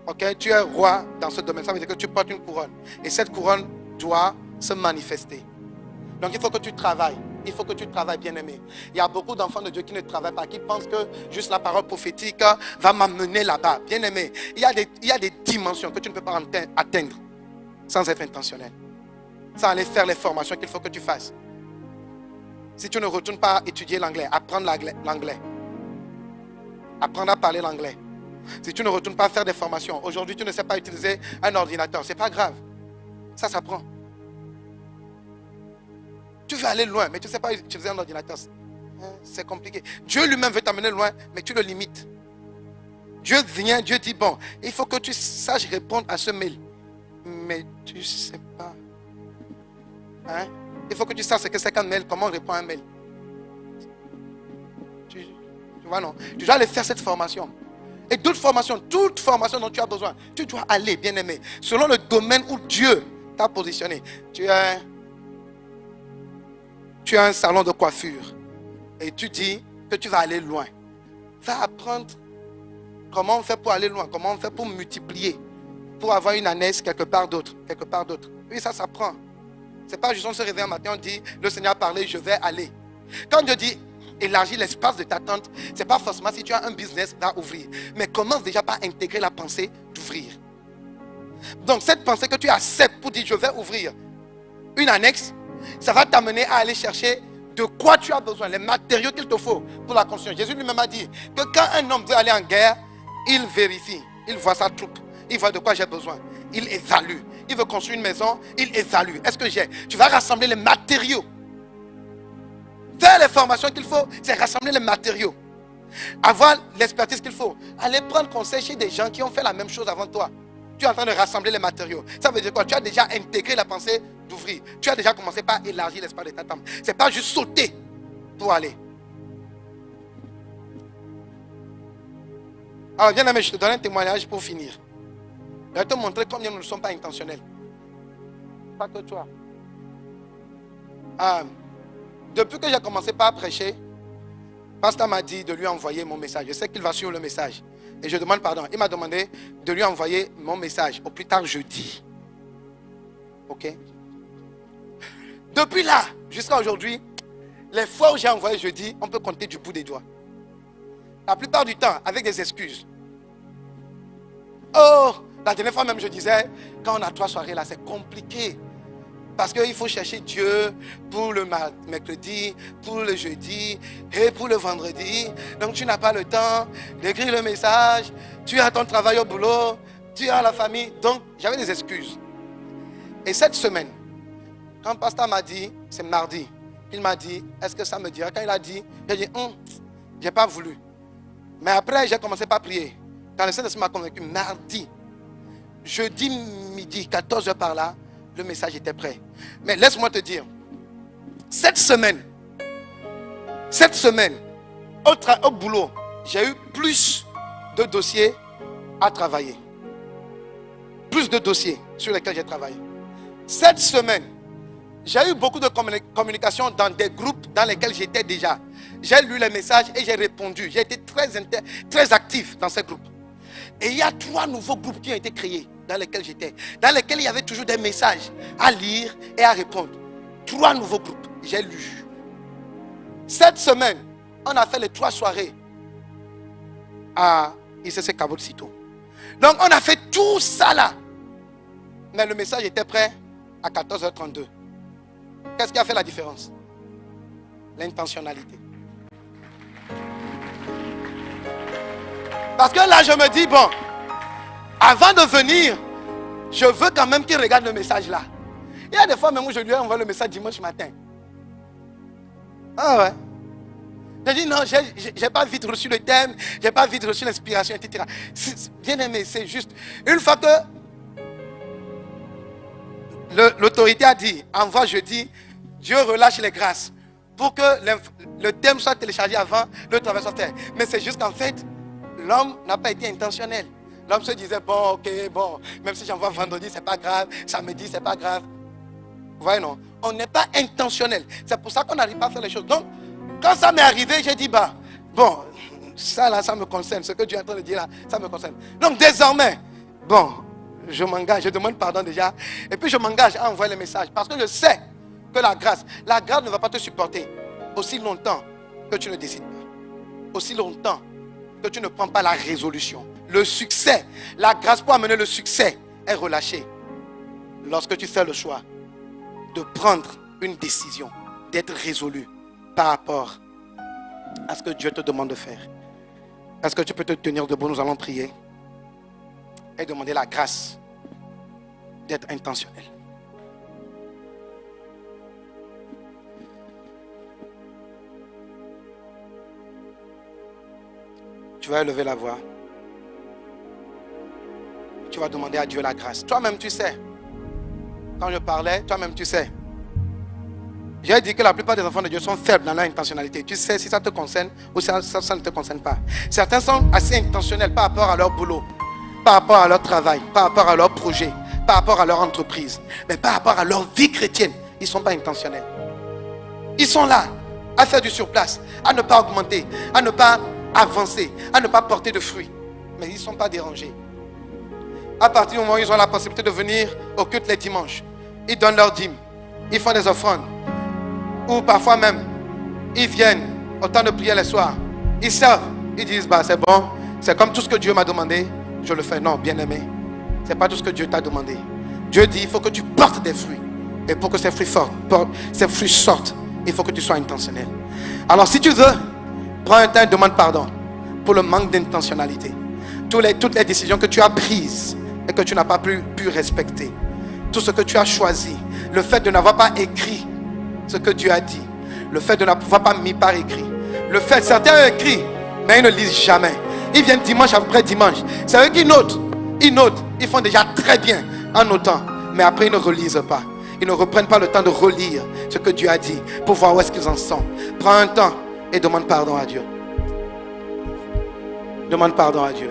Ok, tu es roi dans ce domaine. Ça veut dire que tu portes une couronne. Et cette couronne doit se manifester. Donc il faut que tu travailles. Il faut que tu travailles, bien-aimé. Il y a beaucoup d'enfants de Dieu qui ne travaillent pas, qui pensent que juste la parole prophétique va m'amener là-bas. Bien-aimé, il y a des dimensions que tu ne peux pas atteindre sans être intentionnel. Sans aller faire les formations qu'il faut que tu fasses. Si tu ne retournes pas étudier l'anglais, apprendre l'anglais. Apprendre à parler l'anglais. Si tu ne retournes pas faire des formations, aujourd'hui tu ne sais pas utiliser un ordinateur, c'est pas grave. Ça s'apprend. Tu veux aller loin, mais tu ne sais pas utiliser un ordinateur. C'est compliqué. Dieu lui-même veut t'amener loin, mais tu le limites. Dieu vient, Dieu dit, bon, il faut que tu saches répondre à ce mail. Mais tu ne sais pas. Hein? Il faut que tu saches ce que c'est qu'un mail, comment on répond à un mail. Tu vois, non? Tu dois aller faire cette formation. Et d'autres formations, toute formation dont tu as besoin, tu dois aller, bien-aimé, selon le domaine où Dieu t'a positionné. Tu as un salon de coiffure et tu dis que tu vas aller loin. Va apprendre comment on fait pour aller loin, comment on fait pour multiplier, pour avoir une ânesse quelque part d'autre. Oui, ça s'apprend. C'est pas juste on se réveille un matin, on dit le Seigneur a parlé, je vais aller. Quand Dieu dit élargis l'espace de ta tente, c'est pas forcément si tu as un business à ouvrir, mais commence déjà par intégrer la pensée d'ouvrir. Donc cette pensée que tu acceptes pour dire je vais ouvrir une annexe, ça va t'amener à aller chercher de quoi tu as besoin, les matériaux qu'il te faut pour la construction. Jésus lui-même a dit que quand un homme veut aller en guerre, il vérifie, il voit sa troupe, il voit de quoi j'ai besoin, il évalue. Il veut construire une maison, il évalue. Est-ce que j'ai? Tu vas rassembler les matériaux. Faire les formations qu'il faut, c'est rassembler les matériaux. Avoir l'expertise qu'il faut. Aller prendre conseil chez des gens qui ont fait la même chose avant toi. Tu es en train de rassembler les matériaux. Ça veut dire quoi? Tu as déjà intégré la pensée d'ouvrir. Tu as déjà commencé par élargir l'espace de ta tente. Ce n'est pas juste sauter pour aller. Alors viens là, je te donne un témoignage pour finir. Je vais te montrer combien nous ne sommes pas intentionnels. Pas que toi. Depuis que j'ai commencé par prêcher, le pasteur m'a dit de lui envoyer mon message. Je sais qu'il va suivre le message. Et je demande pardon. Il m'a demandé de lui envoyer mon message au plus tard jeudi. Ok? Depuis là, jusqu'à aujourd'hui, les fois où j'ai envoyé jeudi, on peut compter du bout des doigts. La plupart du temps, avec des excuses. Oh, la dernière fois même, je disais, quand on a 3 soirées là, c'est compliqué. Parce qu'il faut chercher Dieu pour le mercredi, pour le jeudi et pour le vendredi. Donc tu n'as pas le temps d'écrire le message. Tu as ton travail au boulot, tu as la famille. Donc j'avais des excuses. Et cette semaine, quand le pasteur m'a dit, c'est mardi, il m'a dit, est-ce que ça me dira? Quand il a dit, j'ai dit, j'ai pas voulu. Mais après, j'ai commencé par prier. Quand le Saint-Esprit m'a convaincu, mardi, jeudi midi, 14h par là, le message était prêt. Mais laisse-moi te dire, cette semaine, au boulot, j'ai eu plus de dossiers à travailler. Plus de dossiers sur lesquels j'ai travaillé. Cette semaine, j'ai eu beaucoup de communication dans des groupes dans lesquels j'étais déjà. J'ai lu les messages et j'ai répondu. J'ai été très actif dans ces groupes. Et il y a 3 nouveaux groupes qui ont été créés dans lesquels j'étais. Dans lesquels il y avait toujours des messages à lire et à répondre. 3 nouveaux groupes. J'ai lu. Cette semaine, on a fait les 3 soirées à ICC Cabot Cito. Donc on a fait tout ça là. Mais le message était prêt à 14h32. Qu'est-ce qui a fait la différence? L'intentionnalité. Parce que là, je me dis, bon, avant de venir, je veux quand même qu'il regarde le message là. Il y a des fois même où je lui envoie le message dimanche matin. Ah ouais. Je dis non, j'ai pas vite reçu le thème, j'ai pas vite reçu l'inspiration, etc. Bien aimé, c'est juste. Une fois que l'autorité a dit, envoie jeudi, Dieu relâche les grâces pour que le thème soit téléchargé avant, le travail soit fait. Mais c'est juste qu'en fait, l'homme n'a pas été intentionnel. L'homme se disait, bon, ok, bon, même si j'envoie vendredi, c'est pas grave, samedi, c'est pas grave. Vous voyez, non? On n'est pas intentionnel. C'est pour ça qu'on n'arrive pas à faire les choses. Donc, quand ça m'est arrivé, j'ai dit, bah, bon, ça là, ça me concerne. Ce que Dieu est en train de dire là, ça me concerne. Donc, désormais, bon, je m'engage, je demande pardon déjà. Et puis, je m'engage à envoyer les messages. Parce que je sais que la grâce ne va pas te supporter aussi longtemps que tu ne décides pas. Aussi longtemps que tu ne prends pas la résolution. Le succès, la grâce pour amener le succès est relâchée lorsque tu fais le choix de prendre une décision, d'être résolu par rapport à ce que Dieu te demande de faire. Est-ce que tu peux te tenir debout? Nous allons prier et demander la grâce d'être intentionnel. Tu vas élever la voix. Tu vas demander à Dieu la grâce. Toi-même, tu sais. Quand je parlais, toi-même, tu sais. J'ai dit que la plupart des enfants de Dieu sont faibles dans leur intentionnalité. Tu sais si ça te concerne ou si ça ne te concerne pas. Certains sont assez intentionnels par rapport à leur boulot, par rapport à leur travail, par rapport à leur projet, par rapport à leur entreprise. Mais par rapport à leur vie chrétienne, ils ne sont pas intentionnels. Ils sont là à faire du surplace, à ne pas augmenter, à ne pas avancer, à ne pas porter de fruits. Mais ils ne sont pas dérangés. À partir du moment où ils ont la possibilité de venir au culte les dimanches, ils donnent leur dîme, ils font des offrandes. Ou parfois même, ils viennent au temps de prière les soirs, ils servent, ils disent, bah c'est bon, c'est comme tout ce que Dieu m'a demandé, je le fais. Non, bien aimé, c'est pas tout ce que Dieu t'a demandé. Dieu dit, il faut que tu portes des fruits. Et pour que ces fruits sortent, il faut que tu sois intentionnel. Alors si tu veux, prends un temps et demande pardon pour le manque d'intentionnalité. Toutes les décisions que tu as prises et que tu n'as pas pu respecter. Tout ce que tu as choisi. Le fait de n'avoir pas écrit ce que Dieu a dit. Le fait de n'avoir pas mis par écrit. Le fait, certains ont écrit, mais ils ne lisent jamais. Ils viennent dimanche après dimanche. C'est eux qui notent. Ils font déjà très bien en notant. Mais après, ils ne relisent pas. Ils ne reprennent pas le temps de relire ce que Dieu a dit pour voir où est-ce qu'ils en sont. Prends un temps et demande pardon à Dieu. Demande pardon à Dieu.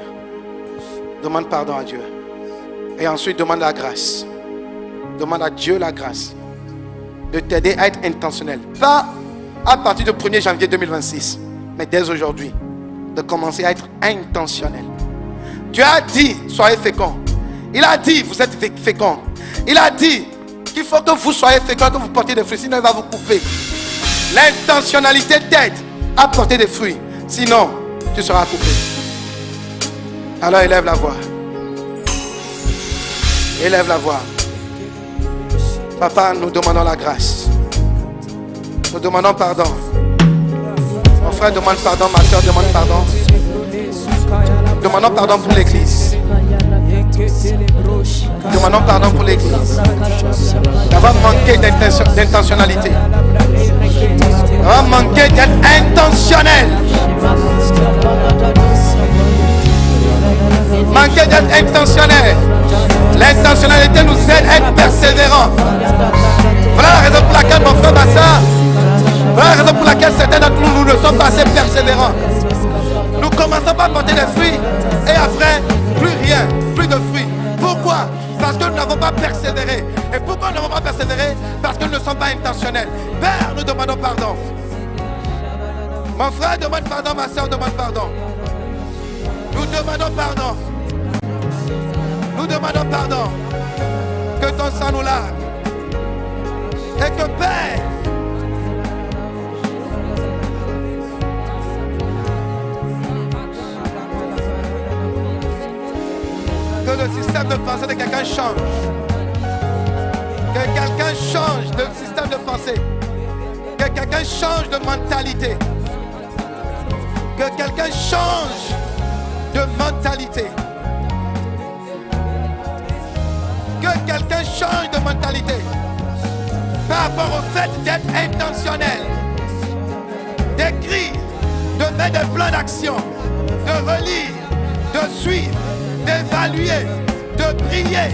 Demande pardon à Dieu. Et ensuite, demande la grâce. Demande à Dieu la grâce de t'aider à être intentionnel. Pas à partir du 1er janvier 2026, mais dès aujourd'hui, de commencer à être intentionnel. Dieu a dit, soyez féconds. Il a dit, vous êtes féconds. Il a dit qu'il faut que vous soyez féconds, que vous portiez des fruits, sinon il va vous couper. L'intentionnalité t'aide à porter des fruits. Sinon, tu seras coupé. Alors élève la voix. Élève la voix. Papa, nous demandons la grâce. Nous demandons pardon. Mon frère demande pardon, ma soeur demande pardon. Demandons pardon pour l'église. Demandons pardon pour l'église. D'avoir manqué d'intentionnalité. D'avoir manqué d'être intentionnel. Manquer d'être intentionnel. L'intentionnalité nous aide à être persévérants. Voilà la raison pour laquelle mon frère, ma soeur, voilà la raison pour laquelle certains d'entre nous ne sommes pas assez persévérants. Nous commençons par porter des fruits et après, plus rien, plus de fruits. Pourquoi? Parce que nous n'avons pas persévéré. Et pourquoi nous n'avons pas persévéré? Parce que nous ne sommes pas intentionnels. Père, nous demandons pardon. Mon frère demande pardon, ma soeur demande pardon. Nous demandons pardon. Nous demandons pardon. Que ton sang nous lave. Et que Père, que le système de pensée de quelqu'un change. Que quelqu'un change de système de pensée. Que quelqu'un change de mentalité. Que quelqu'un change de mentalité. Que quelqu'un change de mentalité. Par rapport au fait d'être intentionnel. D'écrire, de mettre des plans d'action, de relire, de suivre, d'évaluer, de prier.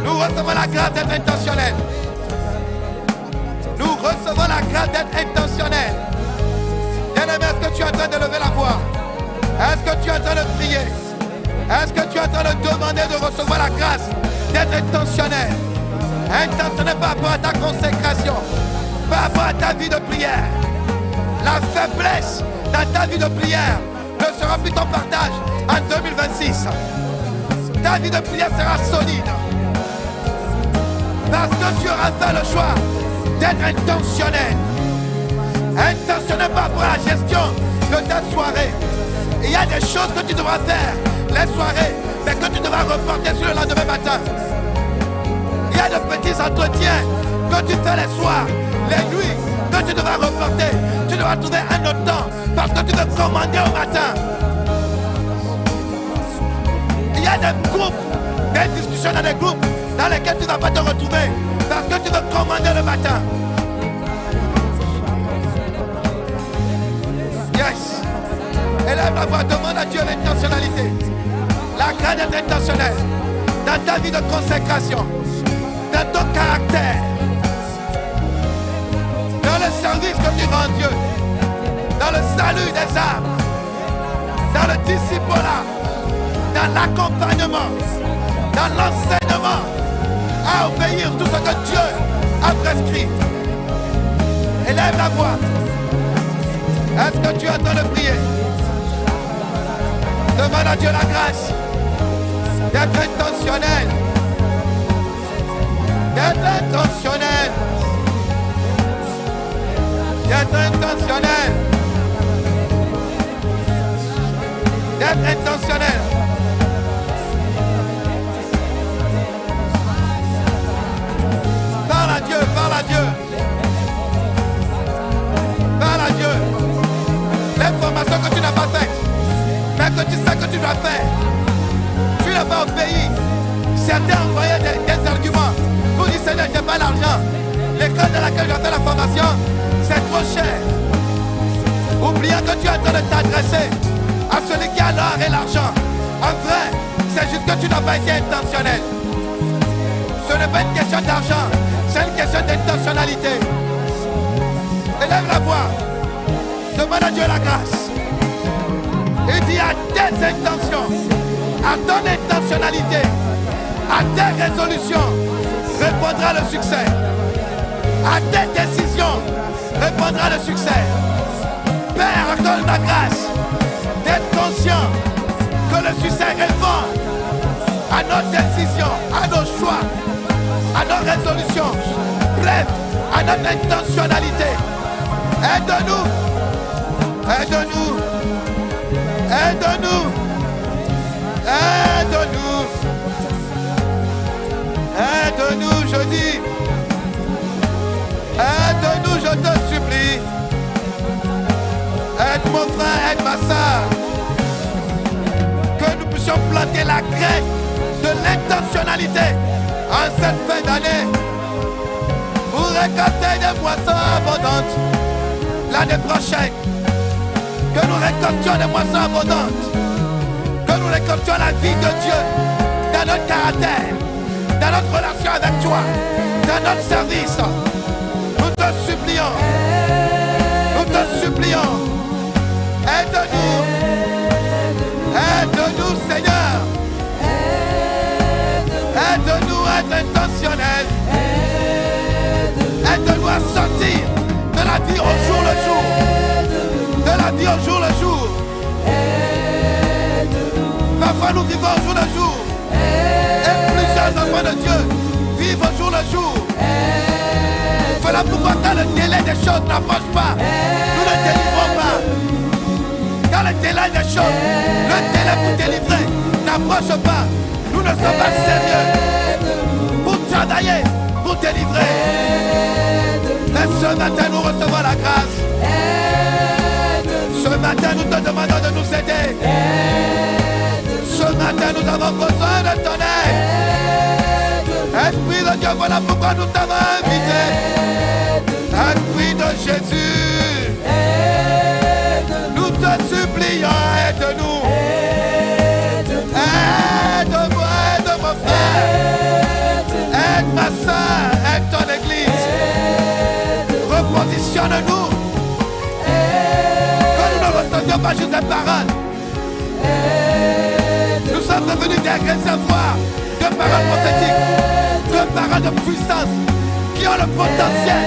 Nous recevons la grâce d'être intentionnel. Nous recevons la grâce d'être intentionnel. Bien-aimé, est-ce que tu es en train de lever la voix? Est-ce que tu es en train de prier? Est-ce que tu es en train de demander de recevoir la grâce d'être intentionnel? Intentionnel par rapport à ta consécration, par rapport à ta vie de prière. La faiblesse dans ta vie de prière ne sera plus ton partage en 2026. Ta vie de prière sera solide. Parce que tu auras fait le choix d'être intentionnel. Intentionnel par rapport à la gestion de ta soirée. Il y a des choses que tu devras faire les soirées, mais que tu devras reporter sur le lendemain matin. Il y a de petits entretiens que tu fais les soirs, les nuits, que tu devras reporter. Tu devras trouver un autre temps parce que tu veux commander au matin. Il y a des groupes, des discussions dans des groupes dans lesquels tu ne vas pas te retrouver parce que tu veux commander le matin. Yes. Élève la voix, demande à Dieu l'intentionnalité. La grâce d'être intentionnel dans ta vie de consécration, dans ton caractère, dans le service que tu rends à Dieu, dans le salut des âmes, dans le disciple-là, dans l'accompagnement, dans l'enseignement, à obéir tout ce que Dieu a prescrit. Élève la voix. Est-ce que tu es en train de prier? Demande à Dieu la grâce d'être intentionnel. D'être intentionnel. D'être intentionnel. D'être intentionnel. Parle à Dieu, parle à Dieu. Parle à Dieu. L'information que tu n'as pas faite, mais que tu sais que tu dois faire. Tu n'as pas obéi. Certains envoyaient des arguments pour dire Seigneur, je n'ai pas l'argent. L'école dans laquelle je dois faire la formation, c'est trop cher. Oubliant que tu es en train de t'adresser à celui qui a l'or et l'argent. En vrai, c'est juste que tu n'as pas été intentionnel. Ce n'est pas une question d'argent, c'est une question d'intentionnalité. Élève la voix. Demande à Dieu la grâce. Il dit à tes intentions, à ton intentionnalité, à tes résolutions, répondra le succès. À tes décisions, répondra le succès. Père, accorde la grâce d'être conscient que le succès répond à nos décisions, à nos choix, à nos résolutions, bref, à notre intentionnalité. Aide-nous Aide-nous. Aide-nous. Aide-nous. Aide-nous, je dis. Aide-nous, je te supplie. Aide mon frère, aide ma soeur. Que nous puissions planter la graine de l'intentionnalité en cette fin d'année pour récolter des moissons abondantes l'année prochaine. Que nous récoltions des moissons abondantes. Que nous récoltions la vie de Dieu dans notre caractère, dans notre relation avec toi, dans notre service. Nous te supplions. Nous te supplions. Aide-nous. Aide-nous, Seigneur. Aide-nous à être intentionnels. Aide-nous à sortir de la vie au jour le jour. De la vie au jour le jour. Parfois nous vivons au jour le jour. Et plusieurs enfants de Dieu vivent au jour le jour. Voilà pourquoi quand le délai des choses n'approche pas, nous ne délivrons pas. Quand le délai des choses, le délai pour délivrer n'approche pas, nous ne sommes pas sérieux pour travailler, pour délivrer. Mais ce matin nous recevons la grâce. Ce matin nous te demandons de nous aider. Ce matin nous avons besoin de ton aide. Esprit de Dieu, voilà pourquoi nous t'avons invité. Esprit de Jésus, nous te supplions, aide-nous. Aide-moi, aide mon frère. Aide ma soeur, aide ton église. Repositionne-nous. Que nous ne recevions pas juste des paroles. Nous sommes devenus des réservoirs de paroles prophétiques, de paroles de puissance qui ont le potentiel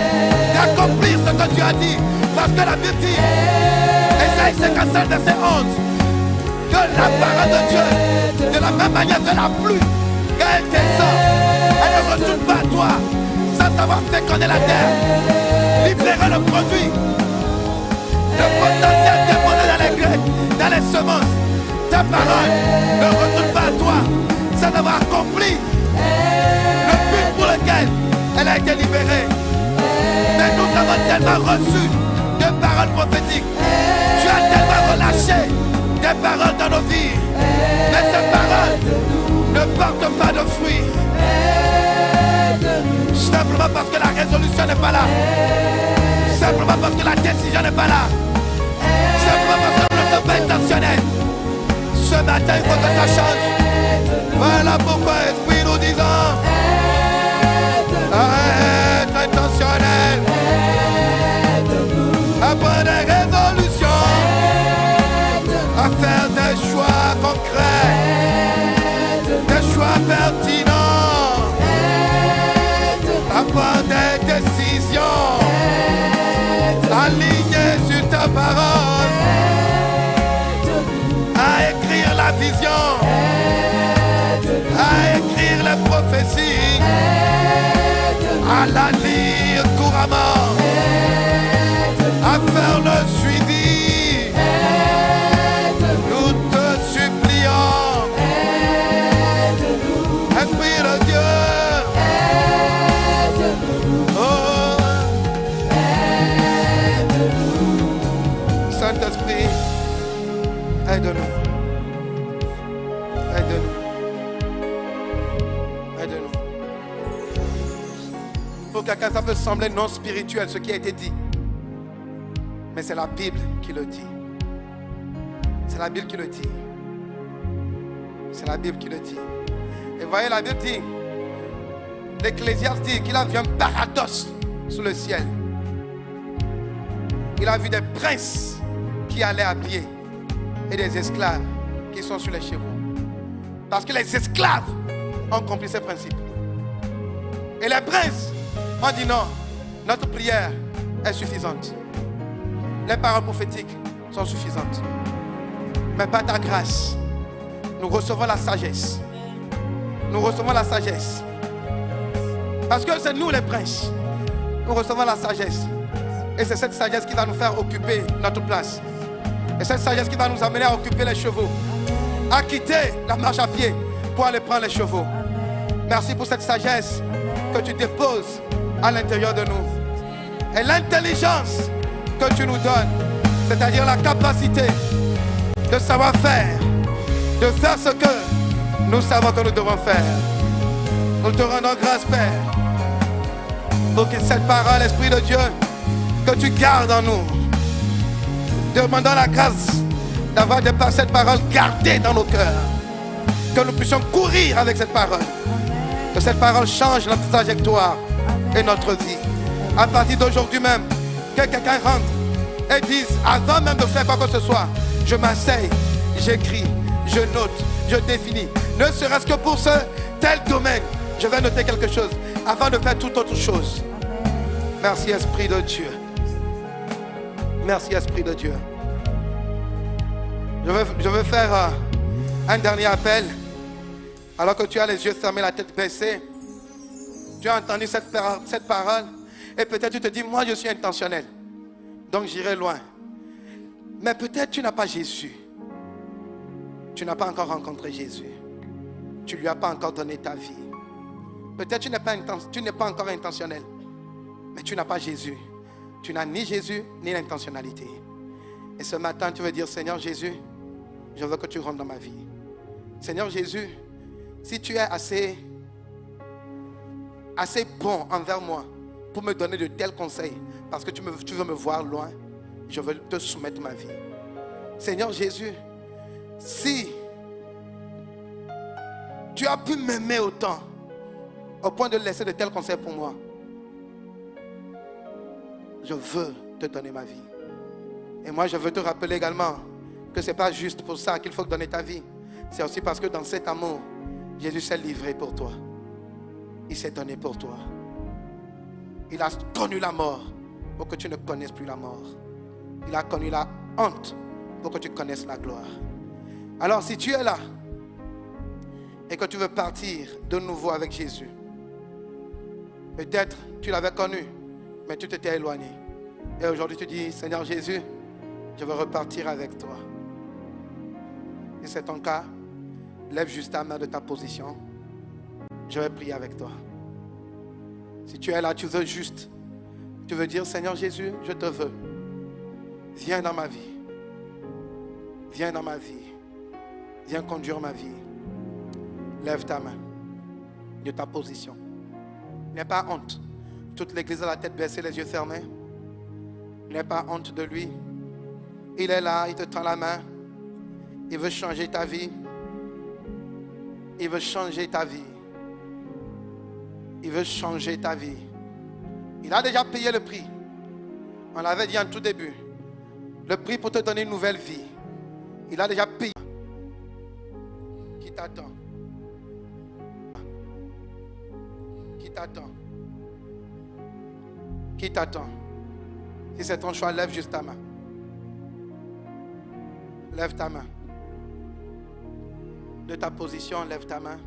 d'accomplir ce que Dieu a dit. Parce que la Bible dit, Ésaïe 57, verset 11, que la parole de Dieu, de la même manière que la pluie, quand elle descend, elle ne retourne pas à toi sans savoir féconder la terre, libérer le produit, le potentiel déposé dans les graines, dans les semences. Ta parole ne retourne pas à toi sans avoir accompli le but pour lequel elle a été libérée. Mais nous avons tellement reçu de paroles prophétiques. Tu as tellement relâché des paroles dans nos vies. Mais ces paroles ne portent pas de fruits. Simplement parce que la résolution n'est pas là. Simplement parce que la décision n'est pas là. Simplement parce que nous ne sommes pas intentionnels. Ce matin, il faut que ça change. Voilà pourquoi, Esprit, nous disons à être intentionnel, à prendre des résolutions, à faire des choix concrets, des choix pertinents, à prendre des décisions alignées sur ta parole, à écrire la vision, à écrire les prophéties, à la lire couramment, à faire le suivi. Nous te supplions, Esprit de Dieu. Oh, Saint-Esprit, aide-nous. Aide-nous. Aide-nous. Pour quelqu'un, ça peut sembler non spirituel ce qui a été dit. Mais c'est la Bible qui le dit. C'est la Bible qui le dit. C'est la Bible qui le dit. Et voyez, la Bible dit, l'Ecclésiaste dit qu'il a vu un paradoxe sous le ciel. Il a vu des princes qui allaient à pied et des esclaves qui sont sur les chevaux. Parce que les esclaves ont compris ces principes. Et les princes ont dit non, notre prière est suffisante. Les paroles prophétiques sont suffisantes. Mais par ta grâce, nous recevons la sagesse. Nous recevons la sagesse. Parce que c'est nous les princes. Nous recevons la sagesse. Et c'est cette sagesse qui va nous faire occuper notre place. Et cette sagesse qui va nous amener à occuper les chevaux, à quitter la marche à pied pour aller prendre les chevaux. Merci pour cette sagesse que tu déposes à l'intérieur de nous. Et l'intelligence que tu nous donnes, c'est-à-dire la capacité de savoir faire, de faire ce que nous savons que nous devons faire. Nous te rendons grâce, Père, pour que cette parole, Esprit de Dieu, que tu gardes en nous. Demandons la grâce d'avoir cette parole gardée dans nos cœurs. Que nous puissions courir avec cette parole. Que cette parole change notre trajectoire et notre vie. À partir d'aujourd'hui même, que quelqu'un rentre et dise, avant même de faire quoi que ce soit, je m'asseye, j'écris, je note, je définis. Ne serait-ce que pour ce tel domaine, je vais noter quelque chose avant de faire toute autre chose. Merci Esprit de Dieu. Merci Esprit de Dieu. Je veux faire un dernier appel. Alors que tu as les yeux fermés, la tête baissée. Tu as entendu cette parole. Et peut-être tu te dis, moi je suis intentionnel. Donc j'irai loin. Mais peut-être tu n'as pas Jésus. Tu n'as pas encore rencontré Jésus. Tu ne lui as pas encore donné ta vie. Peut-être tu n'es pas encore intentionnel. Mais tu n'as pas Jésus. Tu n'as ni Jésus, ni l'intentionnalité. Et ce matin, tu veux dire, Seigneur Jésus, je veux que tu rentres dans ma vie. Seigneur Jésus, si tu es assez bon envers moi pour me donner de tels conseils, parce que tu veux me voir loin, je veux te soumettre ma vie. Seigneur Jésus, si tu as pu m'aimer autant, au point de laisser de tels conseils pour moi, je veux te donner ma vie. Et moi, je veux te rappeler également que ce n'est pas juste pour ça qu'il faut donner ta vie. C'est aussi parce que dans cet amour, Jésus s'est livré pour toi. Il s'est donné pour toi. Il a connu la mort pour que tu ne connaisses plus la mort. Il a connu la honte pour que tu connaisses la gloire. Alors si tu es là et que tu veux partir de nouveau avec Jésus, peut-être tu l'avais connu, mais tu t'étais éloigné. Et aujourd'hui tu dis, Seigneur Jésus, je veux repartir avec toi. Et c'est ton cas, lève juste ta main de ta position. Je vais prier avec toi. Si tu es là, tu veux dire, Seigneur Jésus, je te veux. Viens dans ma vie. Viens dans ma vie. Viens conduire ma vie. Lève ta main de ta position. N'aie pas honte. Toute l'église a la tête baissée, les yeux fermés. N'aie pas honte de lui. Il est là, il te tend la main. Il veut changer ta vie. Il veut changer ta vie. Il veut changer ta vie. Il a déjà payé le prix. On l'avait dit en tout début. Le prix pour te donner une nouvelle vie. Il a déjà payé. Qui t'attend? Qui t'attend? Qui t'attend? Si c'est ton choix, lève juste ta main. Lève ta main. De ta position, lève ta main.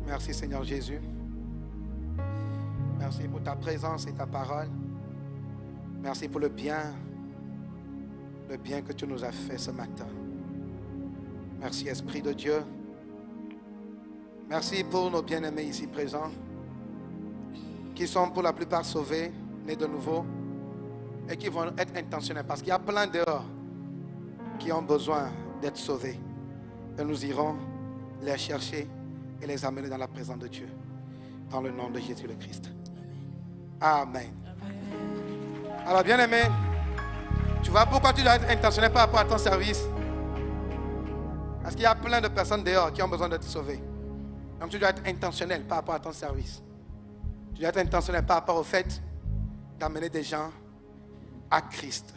Merci Seigneur Jésus. Merci pour ta présence et ta parole. Merci pour le bien que tu nous as fait ce matin. Merci Esprit de Dieu. Merci pour nos bien-aimés ici présents, qui sont pour la plupart sauvés, nés de nouveau, et qui vont être intentionnels, parce qu'il y a plein dehors qui ont besoin d'être sauvés. Et nous irons les chercher et les amener dans la présence de Dieu. Dans le nom de Jésus le Christ. Amen. Alors bien-aimé, tu vois pourquoi tu dois être intentionnel par rapport à ton service? Parce qu'il y a plein de personnes dehors qui ont besoin d'être sauvées. Donc tu dois être intentionnel par rapport à ton service. Tu dois être intentionnel par rapport au fait d'amener des gens à Christ.